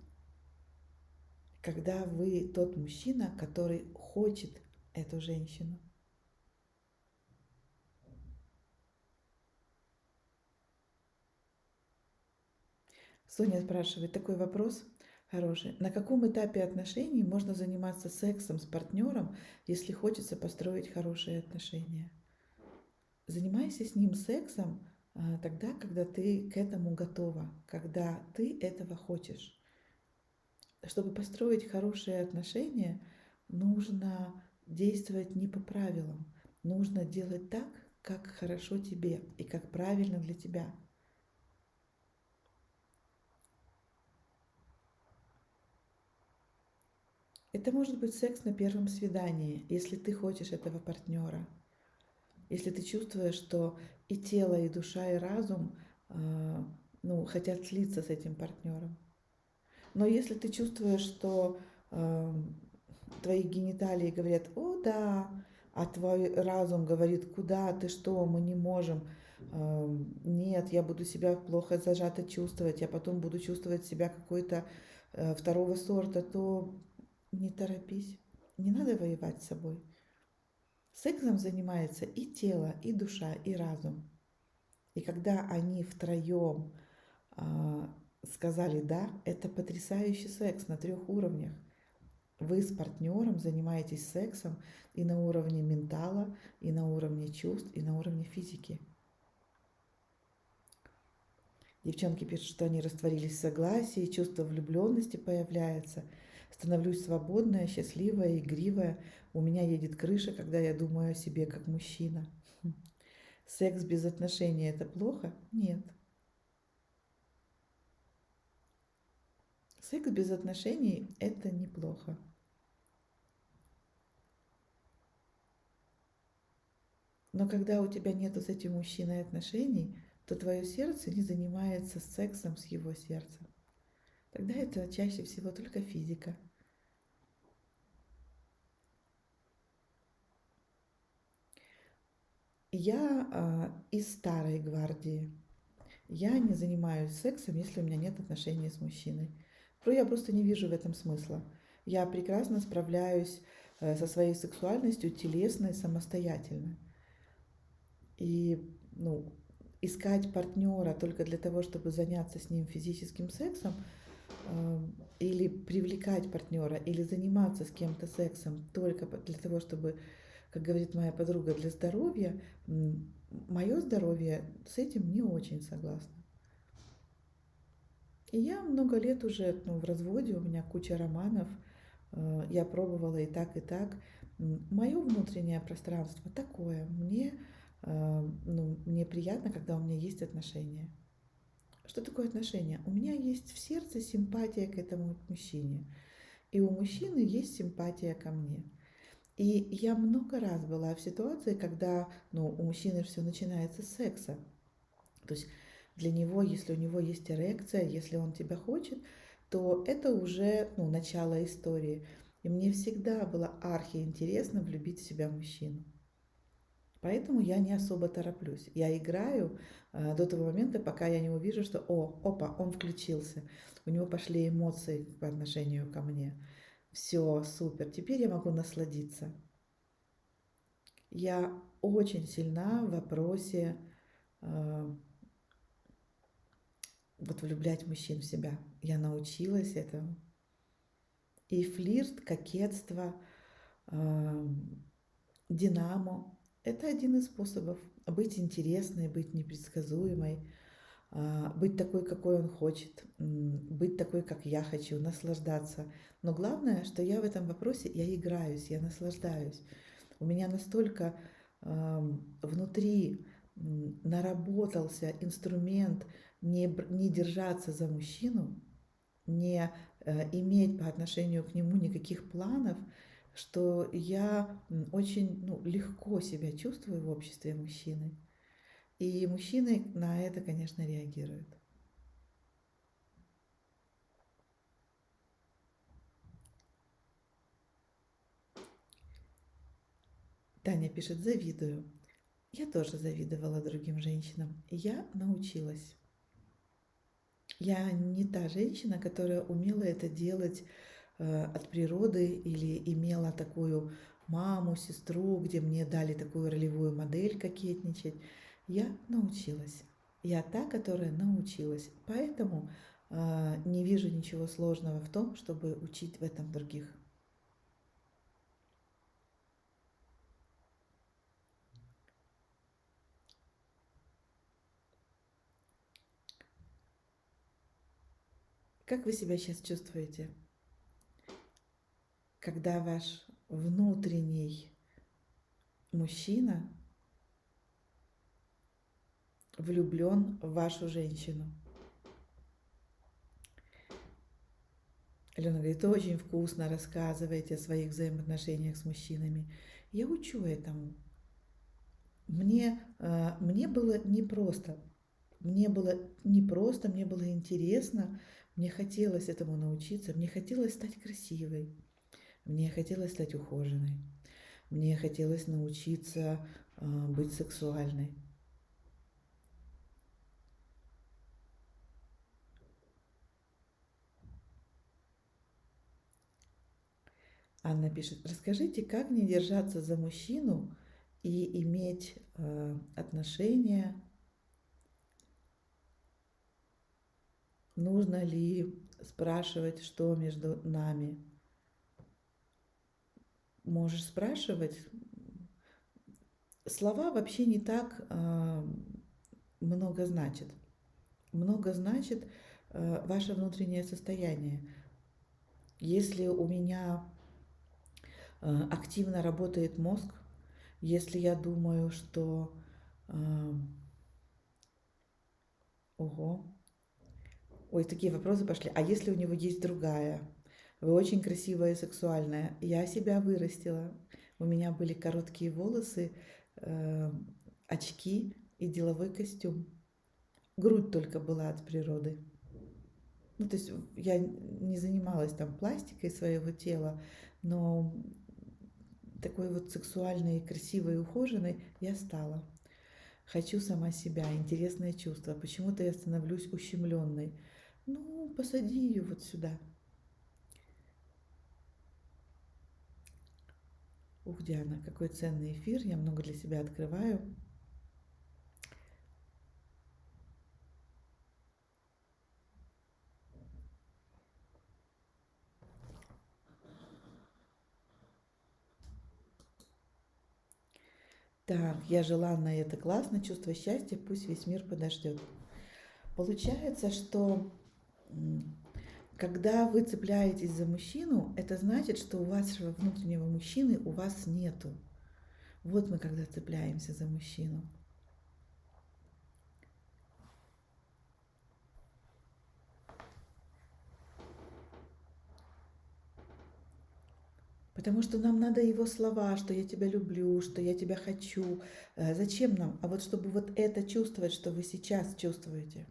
когда вы тот мужчина, который хочет эту женщину? Соня спрашивает такой вопрос хороший. На каком этапе отношений можно заниматься сексом с партнером, если хочется построить хорошие отношения? Занимайся с ним сексом тогда, когда ты к этому готова, когда ты этого хочешь. Чтобы построить хорошие отношения, нужно действовать не по правилам. Нужно делать так, как хорошо тебе и как правильно для тебя. Это может быть секс на первом свидании, если ты хочешь этого партнера, если ты чувствуешь, что и тело, и душа, и разум ну, хотят слиться с этим партнером. Но если ты чувствуешь, что твои гениталии говорят: «О, да», а твой разум говорит: «Куда, ты что, мы не можем, нет, я буду себя плохо зажато чувствовать, я потом буду чувствовать себя какой-то второго сорта», то не торопись, не надо воевать с собой. Сексом занимается и тело, и душа, и разум. И когда они втроем сказали «да», это потрясающий секс на 3 уровнях. Вы с партнером занимаетесь сексом и на уровне ментала, и на уровне чувств, и на уровне физики. Девчонки пишут, что они растворились в согласии, чувство влюбленности появляется. Становлюсь свободная, счастливая, игривая. У меня едет крыша, когда я думаю о себе как мужчина. Секс без отношений – это плохо? Нет. Секс без отношений – это неплохо. Но когда у тебя нету с этим мужчиной отношений, то твое сердце не занимается сексом с его сердцем. Тогда это чаще всего только физика. Я из старой гвардии. Я не занимаюсь сексом, если у меня нет отношений с мужчиной. Я просто не вижу в этом смысла. Я прекрасно справляюсь со своей сексуальностью телесной самостоятельно. И ну, искать партнера только для того, чтобы заняться с ним физическим сексом, или привлекать партнера, или заниматься с кем-то сексом только для того, чтобы, как говорит моя подруга, для здоровья, мое здоровье с этим не очень согласна. И я много лет уже в разводе, у меня куча романов, я пробовала и так, и так. Мое внутреннее пространство такое, мне приятно, когда у меня есть отношения. Что такое отношения? У меня есть в сердце симпатия к этому мужчине, и у мужчины есть симпатия ко мне. И я много раз была в ситуации, когда у мужчины все начинается с секса. То есть для него, если у него есть эрекция, если он тебя хочет, то это уже начало истории. И мне всегда было архиинтересно влюбить в себя мужчину. Поэтому я не особо тороплюсь. Я играю до того момента, пока я не увижу, что опа, он включился. У него пошли эмоции по отношению ко мне. Все, супер, теперь я могу насладиться. Я очень сильна в вопросе влюблять мужчин в себя. Я научилась этому. И флирт, кокетство, динамо – это один из способов быть интересной, быть непредсказуемой, быть такой, какой он хочет, быть такой, как я хочу, наслаждаться. Но главное, что я в этом вопросе, я играюсь, я наслаждаюсь. У меня настолько внутри наработался инструмент не держаться за мужчину, не иметь по отношению к нему никаких планов, что я очень легко себя чувствую в обществе мужчины. И мужчины на это, конечно, реагируют. Таня пишет: завидую. Я тоже завидовала другим женщинам. Я научилась. Я не та женщина, которая умела это делать от природы или имела такую маму, сестру, где мне дали такую ролевую модель кокетничать. Я научилась. Я та, которая научилась. Поэтому не вижу ничего сложного в том, чтобы учить в этом других. Как вы себя сейчас чувствуете, когда ваш внутренний мужчина влюблен в вашу женщину? Алена говорит, очень вкусно рассказываете о своих взаимоотношениях с мужчинами. Я учу этому. Мне было непросто. Мне было непросто, мне было интересно. Мне хотелось этому научиться. Мне хотелось стать красивой. Мне хотелось стать ухоженной. Мне хотелось научиться быть сексуальной. Анна пишет, расскажите, как не держаться за мужчину и иметь отношения. Нужно ли спрашивать, что между нами? Можешь спрашивать. Слова вообще не так много значат. Много значит ваше внутреннее состояние. Если у меня активно работает мозг, если я думаю, что... Ого. Ой, такие вопросы пошли. А если у него есть другая? Вы очень красивая и сексуальная. Я себя вырастила. У меня были короткие волосы, очки и деловой костюм. Грудь только была от природы. Ну, то есть я не занималась там пластикой своего тела, но такой вот сексуальной, красивой, ухоженной я стала. Хочу сама себя, интересное чувство. Почему-то я становлюсь ущемленной. Ну, посади ее вот сюда. Ух, Диана, какой ценный эфир. Я много для себя открываю. Так, я желанная, это классно, чувство счастья, пусть весь мир подождет. Получается, что когда вы цепляетесь за мужчину, это значит, что у вашего внутреннего мужчины у вас нету. Вот мы когда цепляемся за мужчину. Потому что нам надо его слова, что я тебя люблю, что я тебя хочу. Зачем нам? А вот чтобы вот это чувствовать, что вы сейчас чувствуете.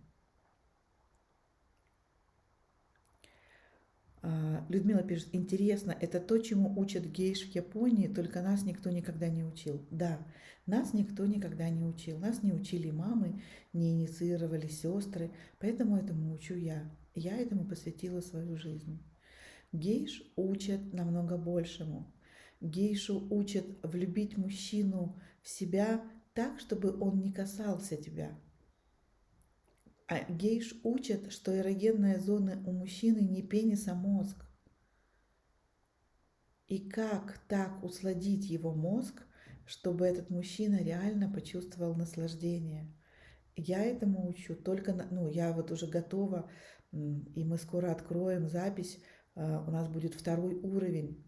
Людмила пишет, интересно, это то, чему учат гейш в Японии, только нас никто никогда не учил. Да, нас никто никогда не учил. Нас не учили мамы, не инициировали сестры, поэтому этому учу я. Я этому посвятила свою жизнь. Гейш учат намного большему. Гейшу учат влюбить мужчину в себя так, чтобы он не касался тебя. А гейш учат, что эрогенные зоны у мужчины не пенис, а мозг. И как так усладить его мозг, чтобы этот мужчина реально почувствовал наслаждение. Я этому учу только, я вот уже готова, и мы скоро откроем запись. У нас будет 2-й уровень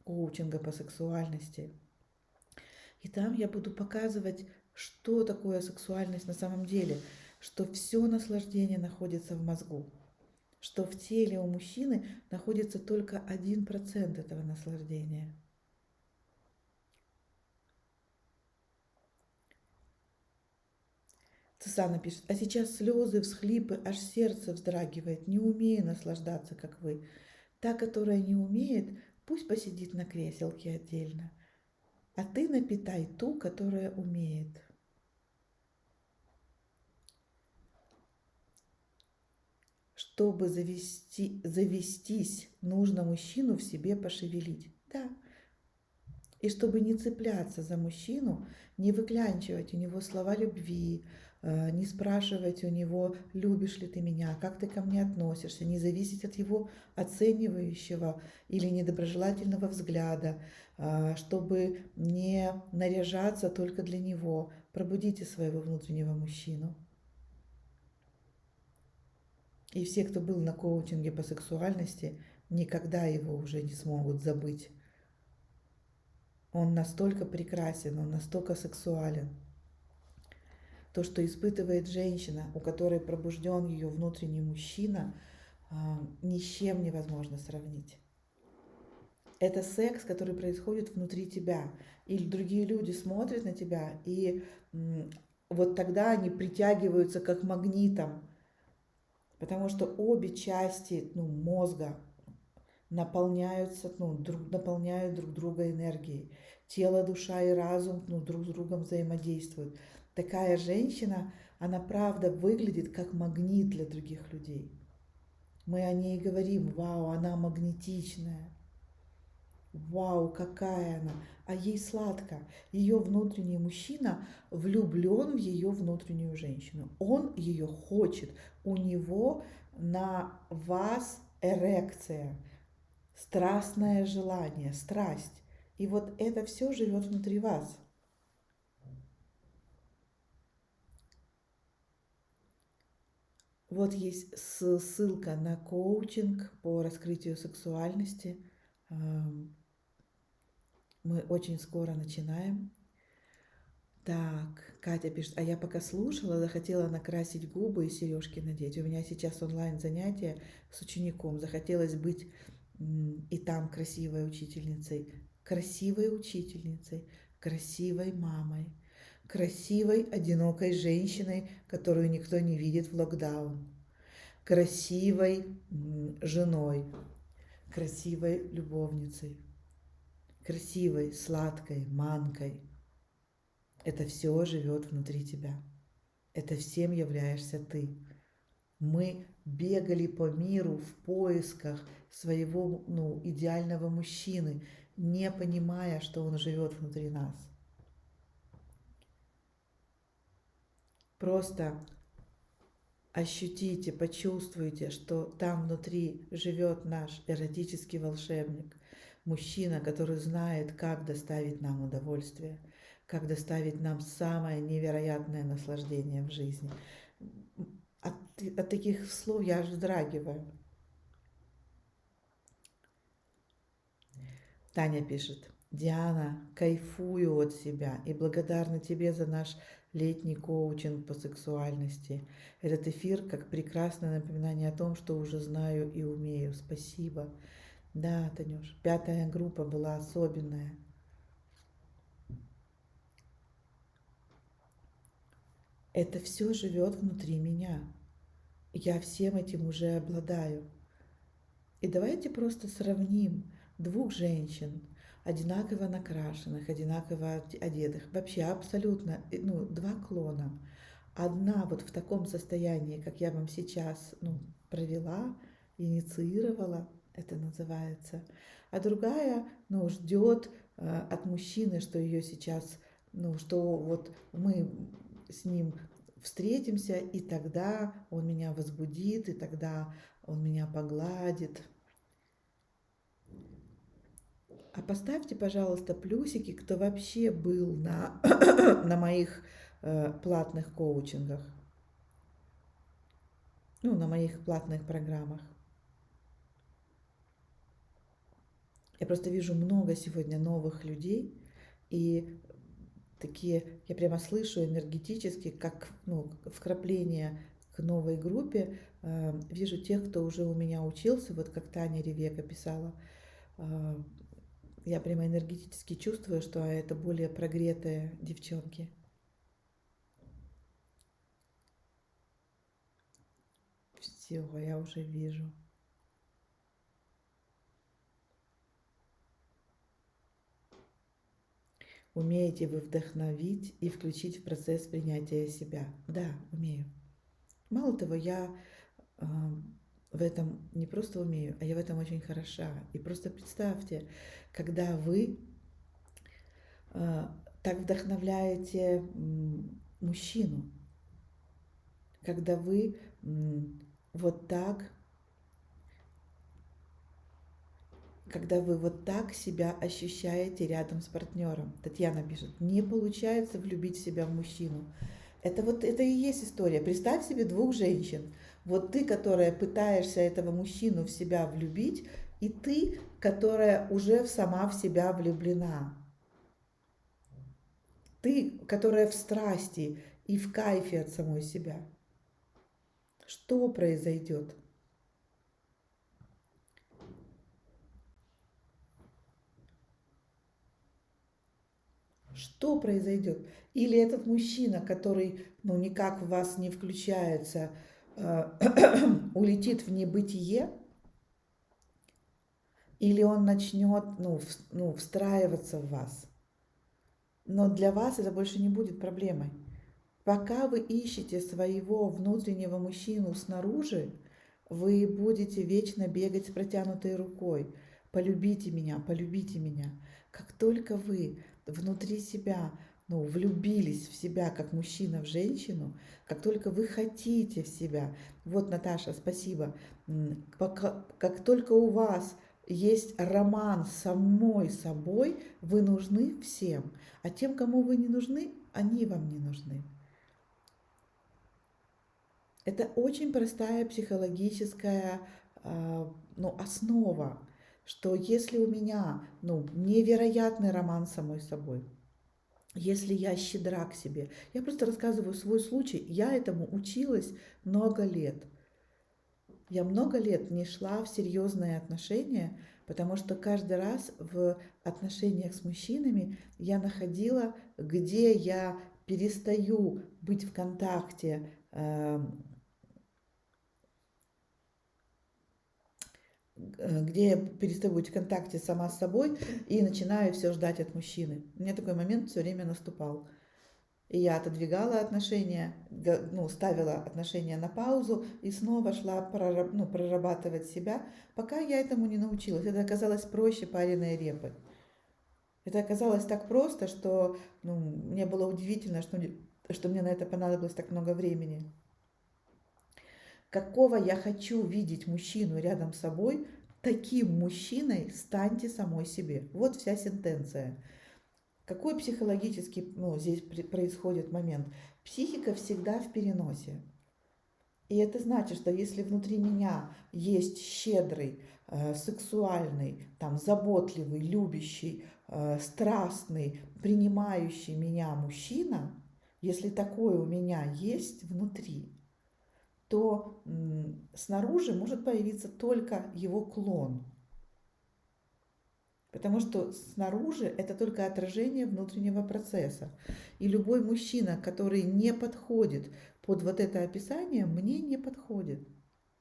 коучинга по сексуальности. И там я буду показывать, что такое сексуальность на самом деле, что все наслаждение находится в мозгу, что в теле у мужчины находится только 1% этого наслаждения. Сусанна пишет, а сейчас слезы, всхлипы, аж сердце вздрагивает, не умею наслаждаться, как вы. Та, которая не умеет, пусть посидит на креселке отдельно, а ты напитай ту, которая умеет. Чтобы завестись, нужно мужчину в себе пошевелить. Да. И чтобы не цепляться за мужчину, не выклянчивать у него слова любви, не спрашивать у него, любишь ли ты меня, как ты ко мне относишься, не зависеть от его оценивающего или недоброжелательного взгляда, чтобы не наряжаться только для него. Пробудите своего внутреннего мужчину. И все, кто был на коучинге по сексуальности, никогда его уже не смогут забыть. Он настолько прекрасен, он настолько сексуален. То, что испытывает женщина, у которой пробужден ее внутренний мужчина, ни с чем невозможно сравнить. Это секс, который происходит внутри тебя. Или другие люди смотрят на тебя, и вот тогда они притягиваются как магнитом, потому что обе части мозга наполняются, наполняют друг друга энергией. Тело, душа и разум друг с другом взаимодействуют. Такая женщина, она правда выглядит как магнит для других людей. Мы о ней говорим: вау, она магнетичная. Вау, какая она! А ей сладко. Ее внутренний мужчина влюблен в ее внутреннюю женщину. Он ее хочет. У него на вас эрекция, страстное желание, страсть. И вот это все живет внутри вас. Вот есть ссылка на коучинг по раскрытию сексуальности. Мы очень скоро начинаем. Так, Катя пишет: а я пока слушала, захотела накрасить губы и сережки надеть. У меня сейчас онлайн занятие с учеником. Захотелось быть и там красивой учительницей, красивой мамой, красивой одинокой женщиной, которую никто не видит в локдаун, красивой женой, красивой любовницей, красивой, сладкой манкой. Это все живет внутри тебя. Это всем являешься ты. Мы бегали по миру в поисках своего идеального мужчины, не понимая, что он живет внутри нас. Просто ощутите, почувствуйте, что там внутри живет наш эротический волшебник, мужчина, который знает, как доставить нам удовольствие, как доставить нам самое невероятное наслаждение в жизни. От таких слов я аж вздрагиваю. Таня пишет: Диана, кайфую от себя и благодарна тебе за наш летний коучинг по сексуальности. Этот эфир как прекрасное напоминание о том, что уже знаю и умею. Спасибо. Да, Танюш, 5-я группа была особенная. Это все живет внутри меня. Я всем этим уже обладаю. И давайте просто сравним двух женщин, одинаково накрашенных, одинаково одетых, вообще абсолютно, два клона. Одна вот в таком состоянии, как я вам сейчас провела, инициировала, это называется, а другая ждет от мужчины, что ее сейчас, что вот мы с ним встретимся, и тогда он меня возбудит, и тогда он меня погладит. А поставьте, пожалуйста, плюсики, кто вообще был на моих платных коучингах, на моих платных программах. Я просто вижу много сегодня новых людей, и такие, я прямо слышу энергетически, как вкрапление к новой группе. Вижу тех, кто уже у меня учился, вот как Таня Ревека писала. Я прямо энергетически чувствую, что это более прогретые девчонки. Все, я уже вижу. Умеете вы вдохновить и включить в процесс принятия себя? Да, умею. Мало того, я в этом не просто умею, а я в этом очень хороша. И просто представьте, когда вы так вдохновляете мужчину, когда вы вот так себя ощущаете рядом с партнером. Татьяна пишет: не получается влюбить себя в мужчину. Это и есть история. Представь себе двух женщин. Вот ты, которая пытаешься этого мужчину в себя влюбить, и ты, которая уже сама в себя влюблена. Ты, которая в страсти и в кайфе от самой себя. Что произойдет? Что произойдет? Или этот мужчина, который ну, никак в вас не включается, улетит в небытие, или он начнет встраиваться в вас. Но для вас это больше не будет проблемой. Пока вы ищете своего внутреннего мужчину снаружи, вы будете вечно бегать с протянутой рукой. Полюбите меня, полюбите меня. Как только вы внутри себя влюбились в себя как мужчина в женщину, как только вы хотите в себя, вот, Наташа, спасибо, как только у вас есть роман с самой собой, вы нужны всем, а тем, кому вы не нужны, они вам не нужны. Это очень простая психологическая основа, что если у меня невероятный роман с самой собой, если я щедра к себе, я просто рассказываю свой случай, я этому училась много лет. Я много лет не шла в серьезные отношения, потому что каждый раз в отношениях с мужчинами я находила, где я перестаю быть в контакте, где я перестаю быть в контакте сама с собой и начинаю все ждать от мужчины. У меня такой момент все время наступал. И я отодвигала отношения, ставила отношения на паузу и снова шла прорабатывать себя, пока я этому не научилась. Это оказалось проще пареной репы. Это оказалось так просто, что мне было удивительно, что мне на это понадобилось так много времени. Какого я хочу видеть мужчину рядом с собой, таким мужчиной станьте самой себе. Вот вся сентенция. Какой психологический здесь происходит момент? Психика всегда в переносе. И это значит, что если внутри меня есть щедрый, сексуальный, заботливый, любящий, страстный, принимающий меня мужчина, если такой у меня есть внутри, то снаружи может появиться только его клон. Потому что снаружи это только отражение внутреннего процесса. И любой мужчина, который не подходит под вот это описание, мне не подходит.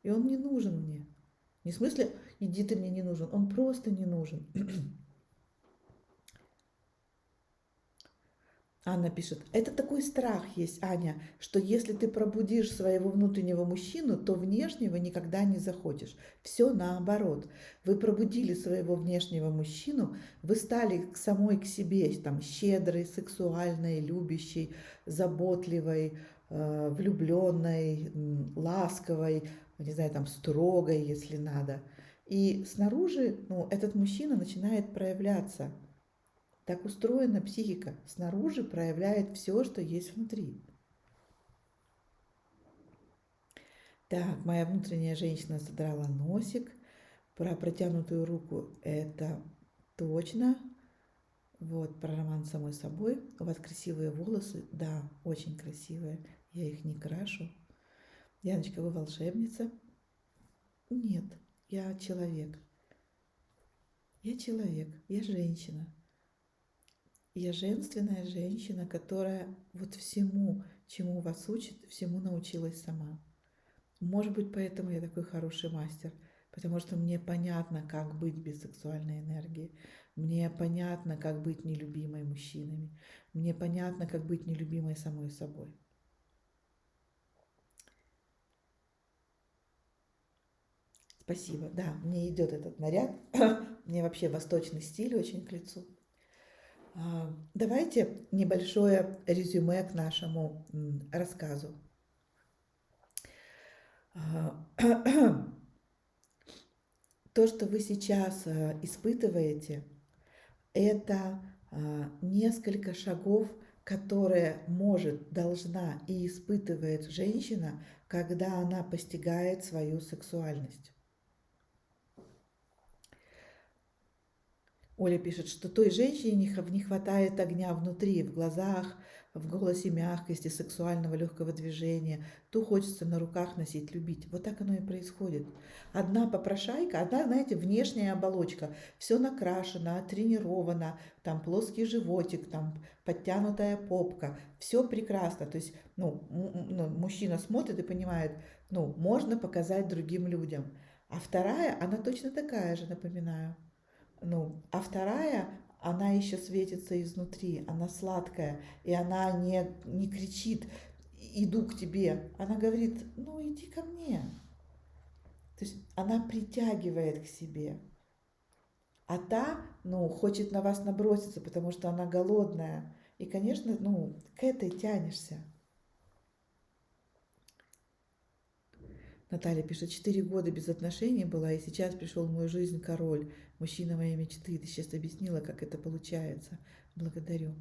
И он не нужен мне. Не в смысле, иди ты мне не нужен, он просто не нужен. Анна пишет, это такой страх есть, Аня, что если ты пробудишь своего внутреннего мужчину, то внешнего никогда не захочешь. Все наоборот. Вы пробудили своего внешнего мужчину, вы стали самой к себе щедрой, сексуальной, любящей, заботливой, влюбленной, ласковой, не знаю, строгой, если надо. И снаружи этот мужчина начинает проявляться. Так устроена психика. Снаружи проявляет все, что есть внутри. Так, моя внутренняя женщина задрала носик. Про протянутую руку это точно. Вот, про роман с самой собой. У вас красивые волосы. Да, очень красивые. Я их не крашу. Яночка, вы волшебница? Нет, я человек. Я человек, я женщина. Я женственная женщина, которая вот всему, чему вас учит, всему научилась сама. Может быть, поэтому я такой хороший мастер, потому что мне понятно, как быть без сексуальной энергии. Мне понятно, как быть нелюбимой мужчинами. Мне понятно, как быть нелюбимой самой собой. Спасибо. Да, мне идет этот наряд. Мне вообще восточный стиль очень к лицу. Давайте небольшое резюме к нашему рассказу. То, что вы сейчас испытываете, это несколько шагов, которые может, должна и испытывает женщина, когда она постигает свою сексуальность. Оля пишет, что той женщине не хватает огня внутри, в глазах, в голосе мягкости, сексуального легкого движения, то хочется на руках носить, любить. Вот так оно и происходит. Одна попрошайка, одна, знаете, внешняя оболочка, все накрашено, тренировано, там плоский животик, там подтянутая попка, все прекрасно. То есть, мужчина смотрит и понимает, можно показать другим людям. А вторая, она точно такая же, напоминаю. А вторая, она еще светится изнутри, она сладкая, и она не кричит, иду к тебе. Она говорит, иди ко мне. То есть она притягивает к себе. А та, хочет на вас наброситься, потому что она голодная. И, конечно, к этой тянешься. Наталья пишет, 4 года без отношений была, и сейчас пришел в мою жизнь король, мужчина моей мечты. Ты сейчас объяснила, как это получается. Благодарю.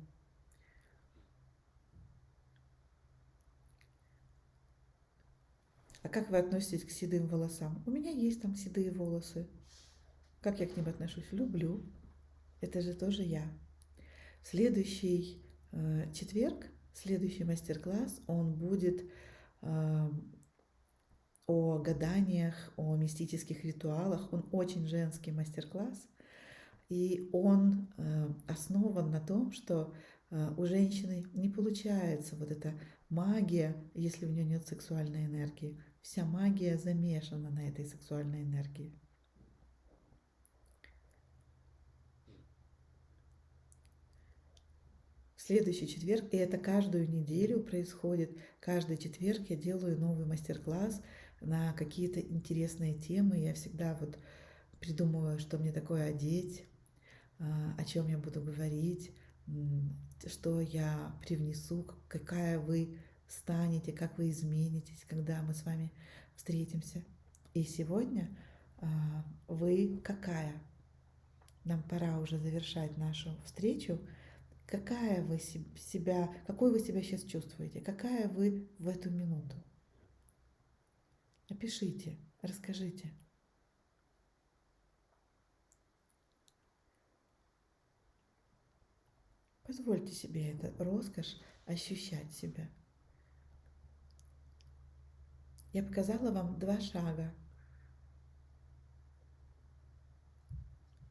А как вы относитесь к седым волосам? У меня есть там седые волосы. Как я к ним отношусь? Люблю. Это же тоже я. Следующий четверг, следующий мастер-класс, он будет о гаданиях, о мистических ритуалах. Он очень женский мастер-класс. И он основан на том, что у женщины не получается вот эта магия, если у нее нет сексуальной энергии. Вся магия замешана на этой сексуальной энергии. В следующий четверг, и это каждую неделю происходит, каждый четверг я делаю новый мастер-класс на какие-то интересные темы. Я всегда вот придумываю, что мне такое одеть, о чем я буду говорить, что я привнесу, какая вы станете, как вы изменитесь, когда мы с вами встретимся. И сегодня вы какая? Нам пора уже завершать нашу встречу. Какой вы себя сейчас чувствуете? Какая вы в эту минуту? Напишите, расскажите. Позвольте себе это роскошь ощущать себя. Я показала вам 2 шага.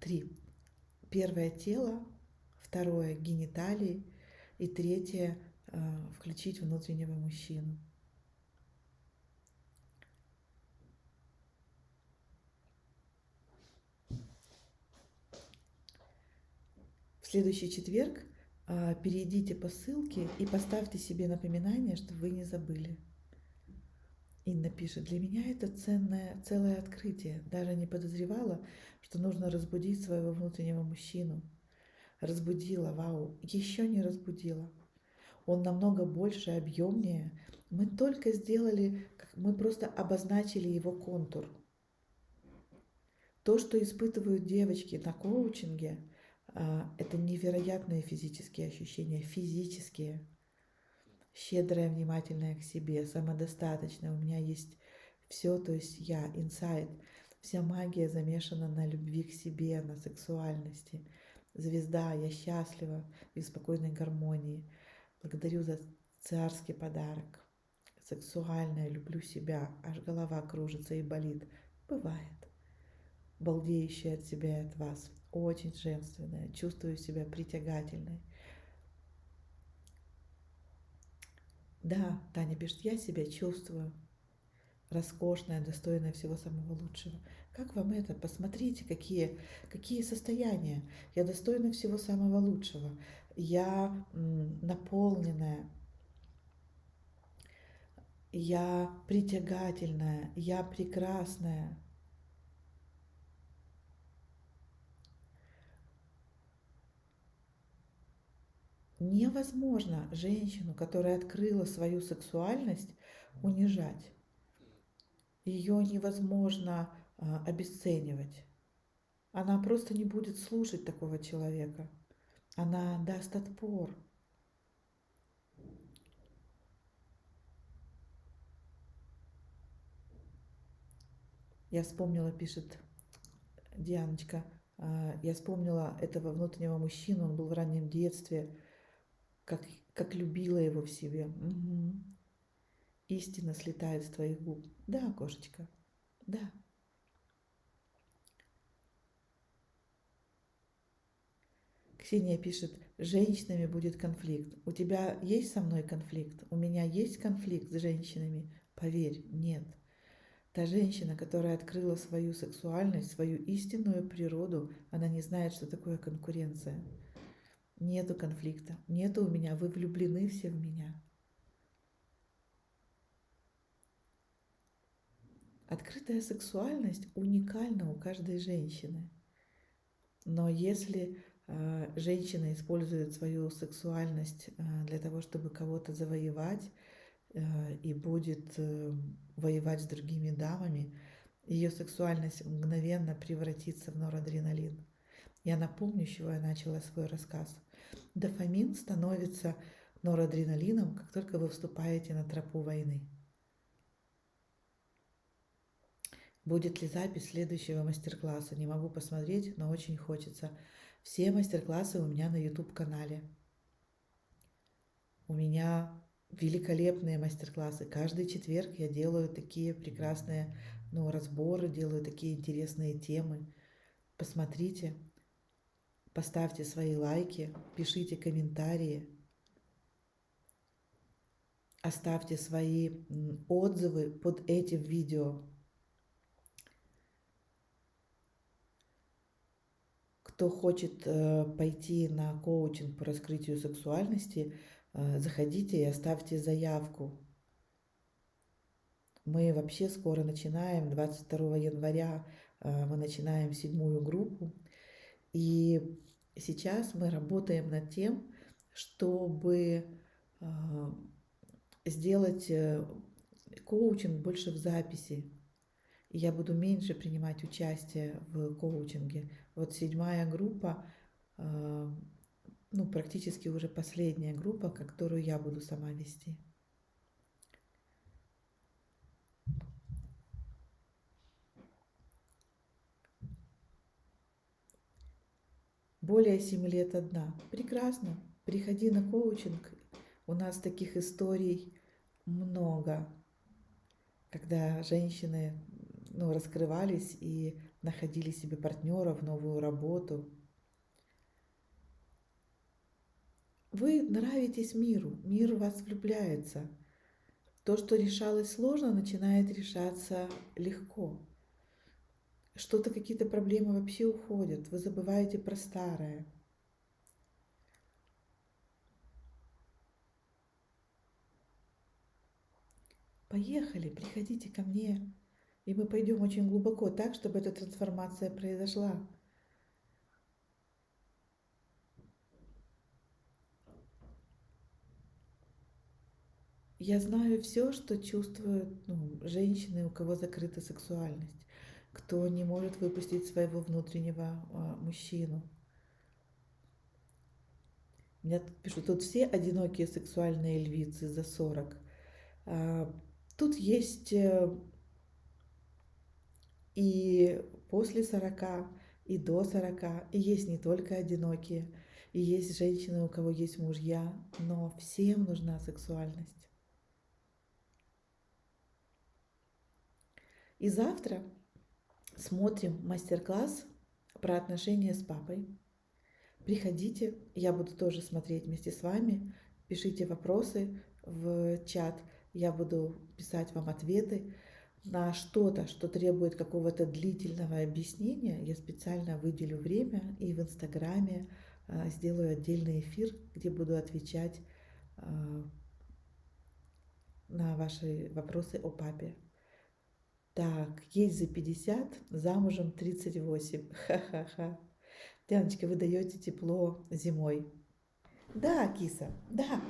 3. Первое тело, второе гениталии и третье включить внутреннего мужчину. В следующий четверг перейдите по ссылке и поставьте себе напоминание, чтобы вы не забыли. Инна пишет, для меня это целое открытие. Даже не подозревала, что нужно разбудить своего внутреннего мужчину. Разбудила, вау, еще не разбудила. Он намного больше, объемнее. Мы только сделали, мы просто обозначили его контур. То, что испытывают девочки на коучинге, это невероятные физические ощущения, физические. Щедрая, внимательная к себе, самодостаточная. У меня есть все, то есть я, инсайт. Вся магия замешана на любви к себе, на сексуальности. Звезда, я счастлива и в спокойной гармонии. Благодарю за царский подарок. Сексуальная, люблю себя, аж голова кружится и болит. Бывает. Балдеющая от себя и от вас. Очень женственная, чувствую себя притягательной. Да, Таня пишет, я себя чувствую роскошная, достойная всего самого лучшего. Как вам это? Посмотрите, какие состояния. Я достойна всего самого лучшего. Я наполненная. Я притягательная. Я прекрасная. Невозможно женщину, которая открыла свою сексуальность, унижать. Ее невозможно обесценивать. Она просто не будет слушать такого человека. Она даст отпор. Я вспомнила, пишет Дианочка, я вспомнила этого внутреннего мужчину, он был в раннем детстве, как как любила его в себе. Мгм. Истина слетает с твоих губ. Да, кошечка, да. Ксения пишет, с женщинами будет конфликт. У тебя есть со мной конфликт? У меня есть конфликт с женщинами? Поверь, нет. Та женщина, которая открыла свою сексуальность, свою истинную природу, она не знает, что такое конкуренция. Нету конфликта, нету у меня, вы влюблены все в меня. Открытая сексуальность уникальна у каждой женщины. Но если женщина использует свою сексуальность для того, чтобы кого-то завоевать и будет воевать с другими дамами, ее сексуальность мгновенно превратится в норадреналин. Я напомню, с чего я начала свой рассказ. Дофамин становится норадреналином, как только вы вступаете на тропу войны. Будет ли запись следующего мастер-класса? Не могу посмотреть, но очень хочется. Все мастер-классы у меня на YouTube-канале. У меня великолепные мастер-классы. Каждый четверг я делаю такие прекрасные разборы, делаю такие интересные темы. Посмотрите, поставьте свои лайки, пишите комментарии, оставьте свои отзывы под этим видео. Кто хочет пойти на коучинг по раскрытию сексуальности, заходите и оставьте заявку. Мы вообще скоро начинаем, 22 января мы начинаем 7-ю группу. И сейчас мы работаем над тем, чтобы сделать коучинг больше в записи. И я буду меньше принимать участие в коучинге. Вот 7-я группа, практически уже последняя группа, которую я буду сама вести. Более 7 лет одна. Прекрасно. Приходи на коучинг. У нас таких историй много, когда женщины раскрывались и находили себе партнеров, новую работу. Вы нравитесь миру, мир в вас влюбляется. То, что решалось сложно, начинает решаться легко. Что-то, какие-то проблемы вообще уходят, вы забываете про старое. Поехали, приходите ко мне, и мы пойдем очень глубоко, так, чтобы эта трансформация произошла. Я знаю все, что чувствуют женщины, у кого закрыта сексуальность, кто не может выпустить своего внутреннего мужчину. Меня тут пишут, тут все одинокие сексуальные львицы за 40. Тут есть и после 40, и до 40, и есть не только одинокие, и есть женщины, у кого есть мужья, но всем нужна сексуальность. И завтра смотрим мастер-класс про отношения с папой. Приходите, я буду тоже смотреть вместе с вами. Пишите вопросы в чат, я буду писать вам ответы на что-то, что требует какого-то длительного объяснения. Я специально выделю время и в Инстаграме сделаю отдельный эфир, где буду отвечать на ваши вопросы о папе. Так, есть за 50, замужем 38. Ха-ха-ха. Дианочка, вы даете тепло зимой. Да, киса, да.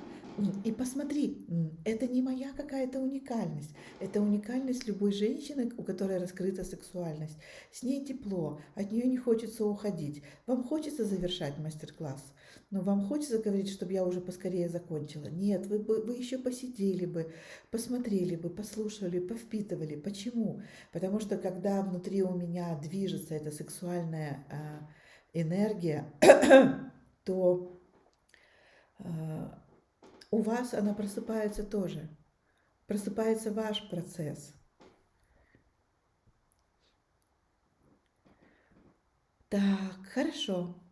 И посмотри, это не моя какая-то уникальность. Это уникальность любой женщины, у которой раскрыта сексуальность. С ней тепло, от нее не хочется уходить. Вам хочется завершать мастер-класс, но вам хочется говорить, чтобы я уже поскорее закончила. Нет, вы еще посидели бы, посмотрели бы, послушали, повпитывали. Почему? Потому что когда внутри у меня движется эта сексуальная энергия, то у вас она просыпается тоже. Просыпается ваш процесс. Так, хорошо.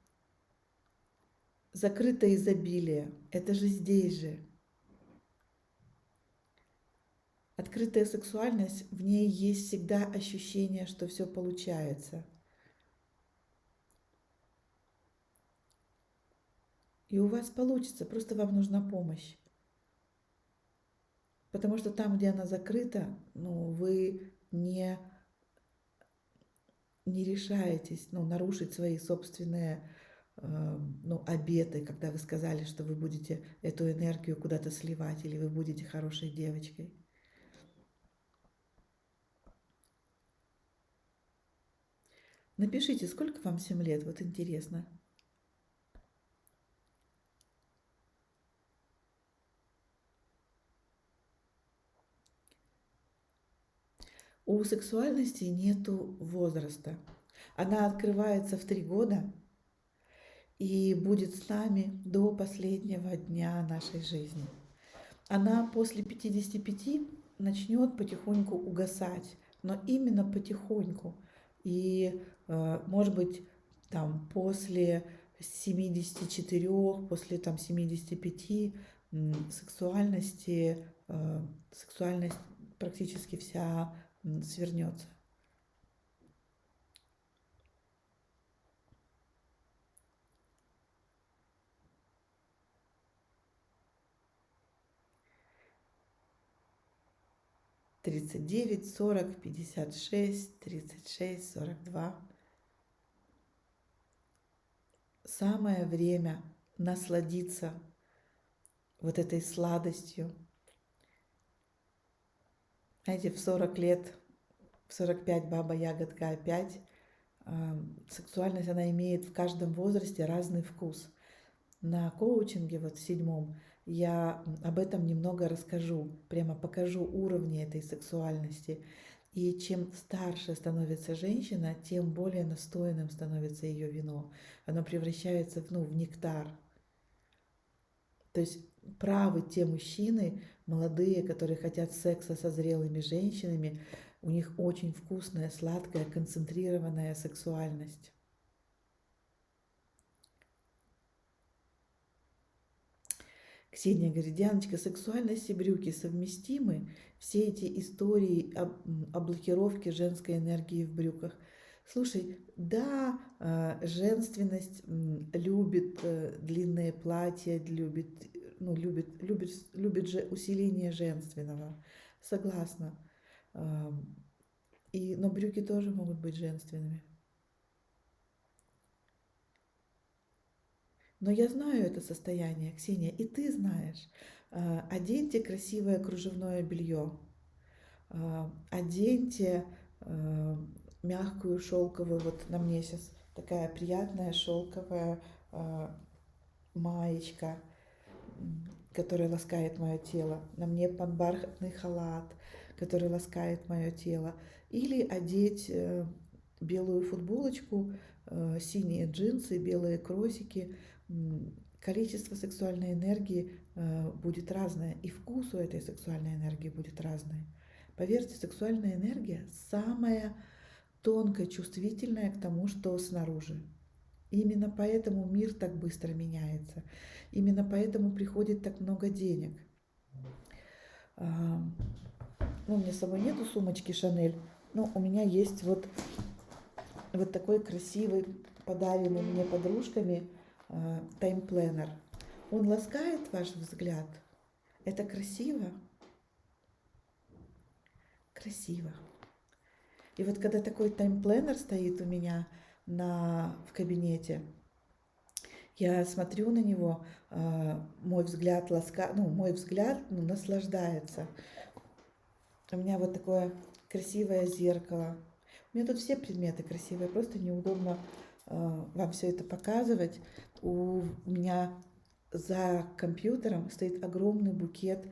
Закрытое изобилие. Это же здесь же. Открытая сексуальность, в ней есть всегда ощущение, что все получается. И у вас получится, просто вам нужна помощь. Потому что там, где она закрыта, вы не решаетесь, нарушить свои собственные, обеты, когда вы сказали, что вы будете эту энергию куда-то сливать, или вы будете хорошей девочкой. Напишите, сколько вам 7 лет, вот интересно. У сексуальности нету возраста. Она открывается в 3 года и будет с нами до последнего дня нашей жизни. Она после 55 начнет потихоньку угасать, но именно потихоньку. И, может быть, там после 74, после 75 сексуальность практически вся свернется. Тридцать 39, 40, 56, 36, 42. Самое время насладиться вот этой сладостью. Знаете, в 40 лет, в 45 баба ягодка опять. Сексуальность, она имеет в каждом возрасте разный вкус. На коучинге, вот в 7, я об этом немного расскажу, прямо покажу уровни этой сексуальности. И чем старше становится женщина, тем более настоянным становится ее вино. Оно превращается в нектар. То есть правы те мужчины, молодые, которые хотят секса со зрелыми женщинами, у них очень вкусная, сладкая, концентрированная сексуальность. Ксения говорит, Дианочка, сексуальность и брюки совместимы? Все эти истории о блокировке женской энергии в брюках. Слушай, да, женственность любит длинные платья, любит же усиление женственного. Согласна. Но брюки тоже могут быть женственными. Но я знаю это состояние, Ксения, и ты знаешь. Оденьте красивое кружевное белье, оденьте мягкую шелковую, вот на мне сейчас такая приятная шелковая маечка, которая ласкает мое тело. На мне бархатный халат, который ласкает мое тело. Или одеть белую футболочку, синие джинсы, белые кросики. Количество сексуальной энергии будет разное, и вкус у этой сексуальной энергии будет разный. Поверьте, сексуальная энергия самая тонкая, чувствительная к тому, что снаружи. Именно поэтому мир так быстро меняется. Именно поэтому приходит так много денег. У меня с собой нету сумочки Шанель, но у меня есть вот такой красивый, подаренный мне подружками таймпленер. Он ласкает ваш взгляд. Это красиво? Красиво. И вот когда такой таймпленер стоит у меня в кабинете, я смотрю на него, мой взгляд наслаждается. У меня вот такое красивое зеркало. У меня тут все предметы красивые, просто неудобно вам все это показывать. У меня за компьютером стоит огромный букет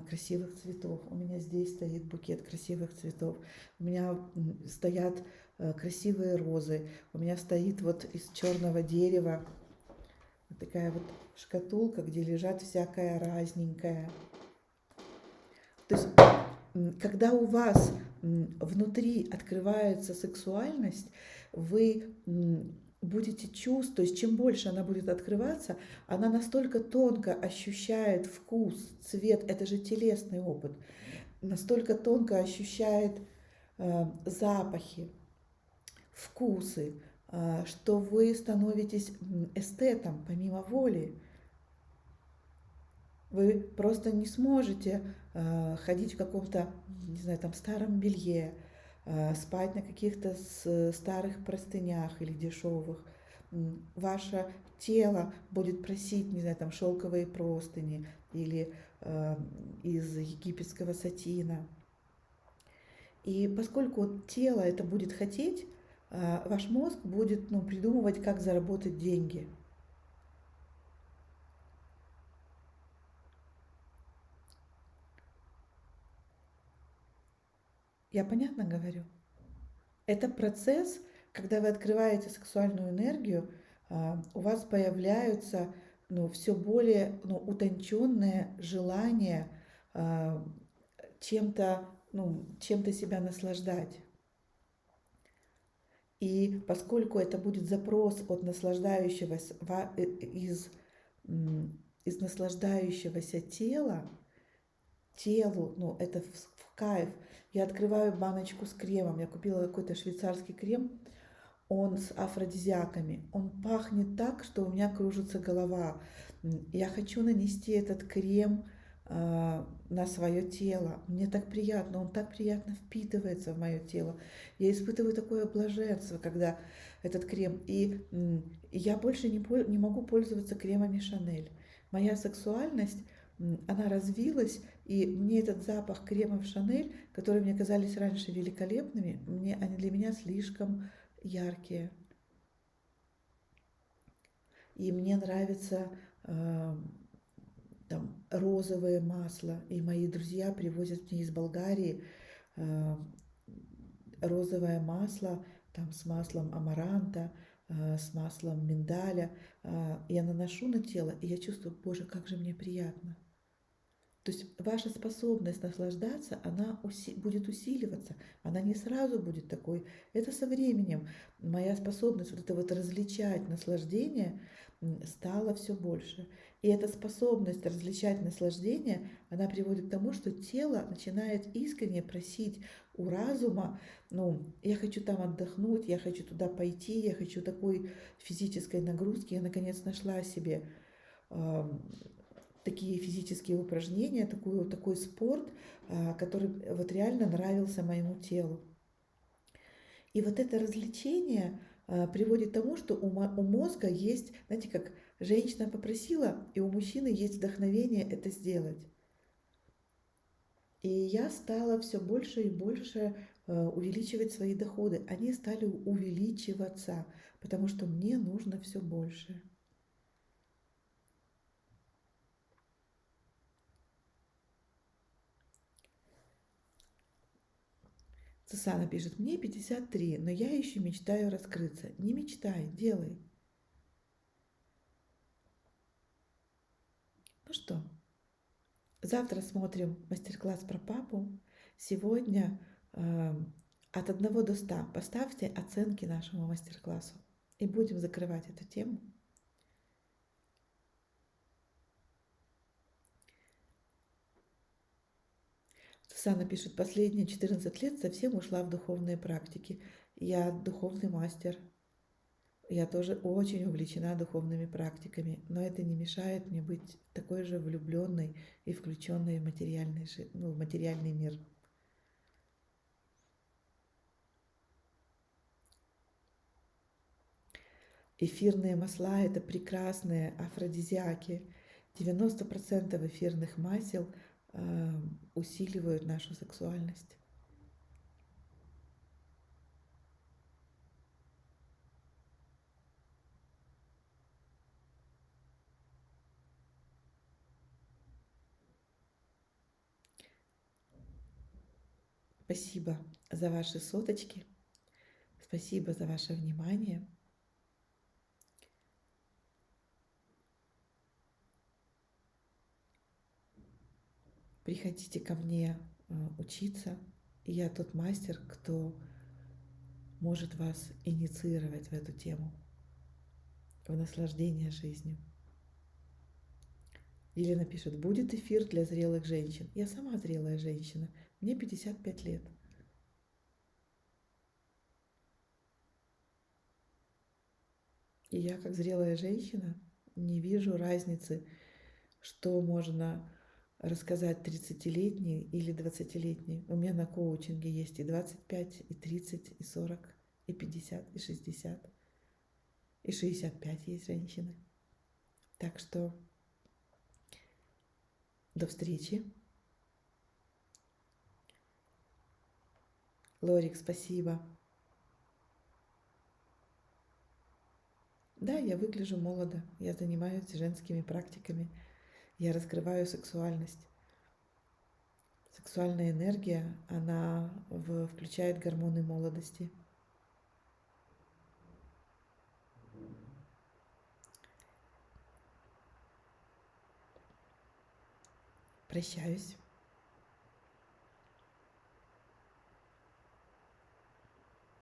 красивых цветов. У меня здесь стоит букет красивых цветов. У меня стоят красивые розы. У меня стоит вот из черного дерева Вот такая вот шкатулка, где лежат всякое разненькое. То есть, когда у вас внутри открывается сексуальность, вы будете чувствовать, то есть чем больше она будет открываться, она настолько тонко ощущает вкус, цвет, это же телесный опыт, настолько тонко ощущает запахи, вкусы, что вы становитесь эстетом помимо воли. Вы просто не сможете ходить в каком-то, не знаю, там старом белье, спать на каких-то старых простынях или дешевых. Ваше тело будет просить, не знаю, там шелковые простыни или из египетского сатина. И поскольку тело это будет хотеть, ваш мозг будет придумывать, как заработать деньги. Я понятно говорю? Это процесс, когда вы открываете сексуальную энергию, у вас появляются все более утонченное желание чем-то чем-то себя наслаждать. И поскольку это будет запрос от наслаждающегося из наслаждающегося тела, телу, это в кайф. Я открываю баночку с кремом. Я купила какой-то швейцарский крем. Он с афродизиаками. Он пахнет так, что у меня кружится голова. Я хочу нанести этот крем на свое тело. Мне так приятно, он так приятно впитывается в мое тело. Я испытываю такое блаженство, когда этот крем. И я больше не могу пользоваться кремами Шанель. Моя сексуальность, она развилась, и мне этот запах кремов Шанель, которые мне казались раньше великолепными, они для меня слишком яркие. И мне нравится там розовое масло. И мои друзья привозят мне из Болгарии розовое масло там с маслом амаранта, с маслом миндаля. Я наношу на тело, и я чувствую, боже, как же мне приятно. То есть ваша способность наслаждаться, она будет усиливаться, она не сразу будет такой. Это со временем. Моя способность вот это вот различать наслаждение стала все больше. И эта способность различать наслаждение, она приводит к тому, что тело начинает искренне просить у разума, я хочу там отдохнуть, я хочу туда пойти, я хочу такой физической нагрузки. Я наконец нашла себе такие физические упражнения, такой спорт, который вот реально нравился моему телу. И вот это развлечение приводит к тому, что у мозга есть, знаете, как женщина попросила, и у мужчины есть вдохновение это сделать. И я стала все больше и больше увеличивать свои доходы. Они стали увеличиваться, потому что мне нужно все больше. Сусана пишет, мне 53, но я еще мечтаю раскрыться. Не мечтай, делай. Ну что, завтра смотрим мастер-класс про папу. Сегодня от 1 до 100 поставьте оценки нашему мастер-классу. И будем закрывать эту тему. Сусана пишет, последние 14 лет совсем ушла в духовные практики. Я духовный мастер. Я тоже очень увлечена духовными практиками, но это не мешает мне быть такой же влюбленной и включенной в материальный мир. Эфирные масла – это прекрасные афродизиаки. 90% эфирных масел усиливают нашу сексуальность. Спасибо за ваши соточки. Спасибо за ваше внимание. Приходите ко мне учиться. И я тот мастер, кто может вас инициировать в эту тему, в наслаждение жизнью. Елена пишет, будет эфир для зрелых женщин. Я сама зрелая женщина, мне 55 лет. И я, как зрелая женщина, не вижу разницы, что можно рассказать 30-летней или 20-летней. У меня на коучинге есть и 25, и 30, и 40, и 50, и 60, и 65 есть женщины. Так что до встречи. Лорик, спасибо. Да, я выгляжу молодо, я занимаюсь женскими практиками, я раскрываю сексуальность. Сексуальная энергия, она включает гормоны молодости. Прощаюсь.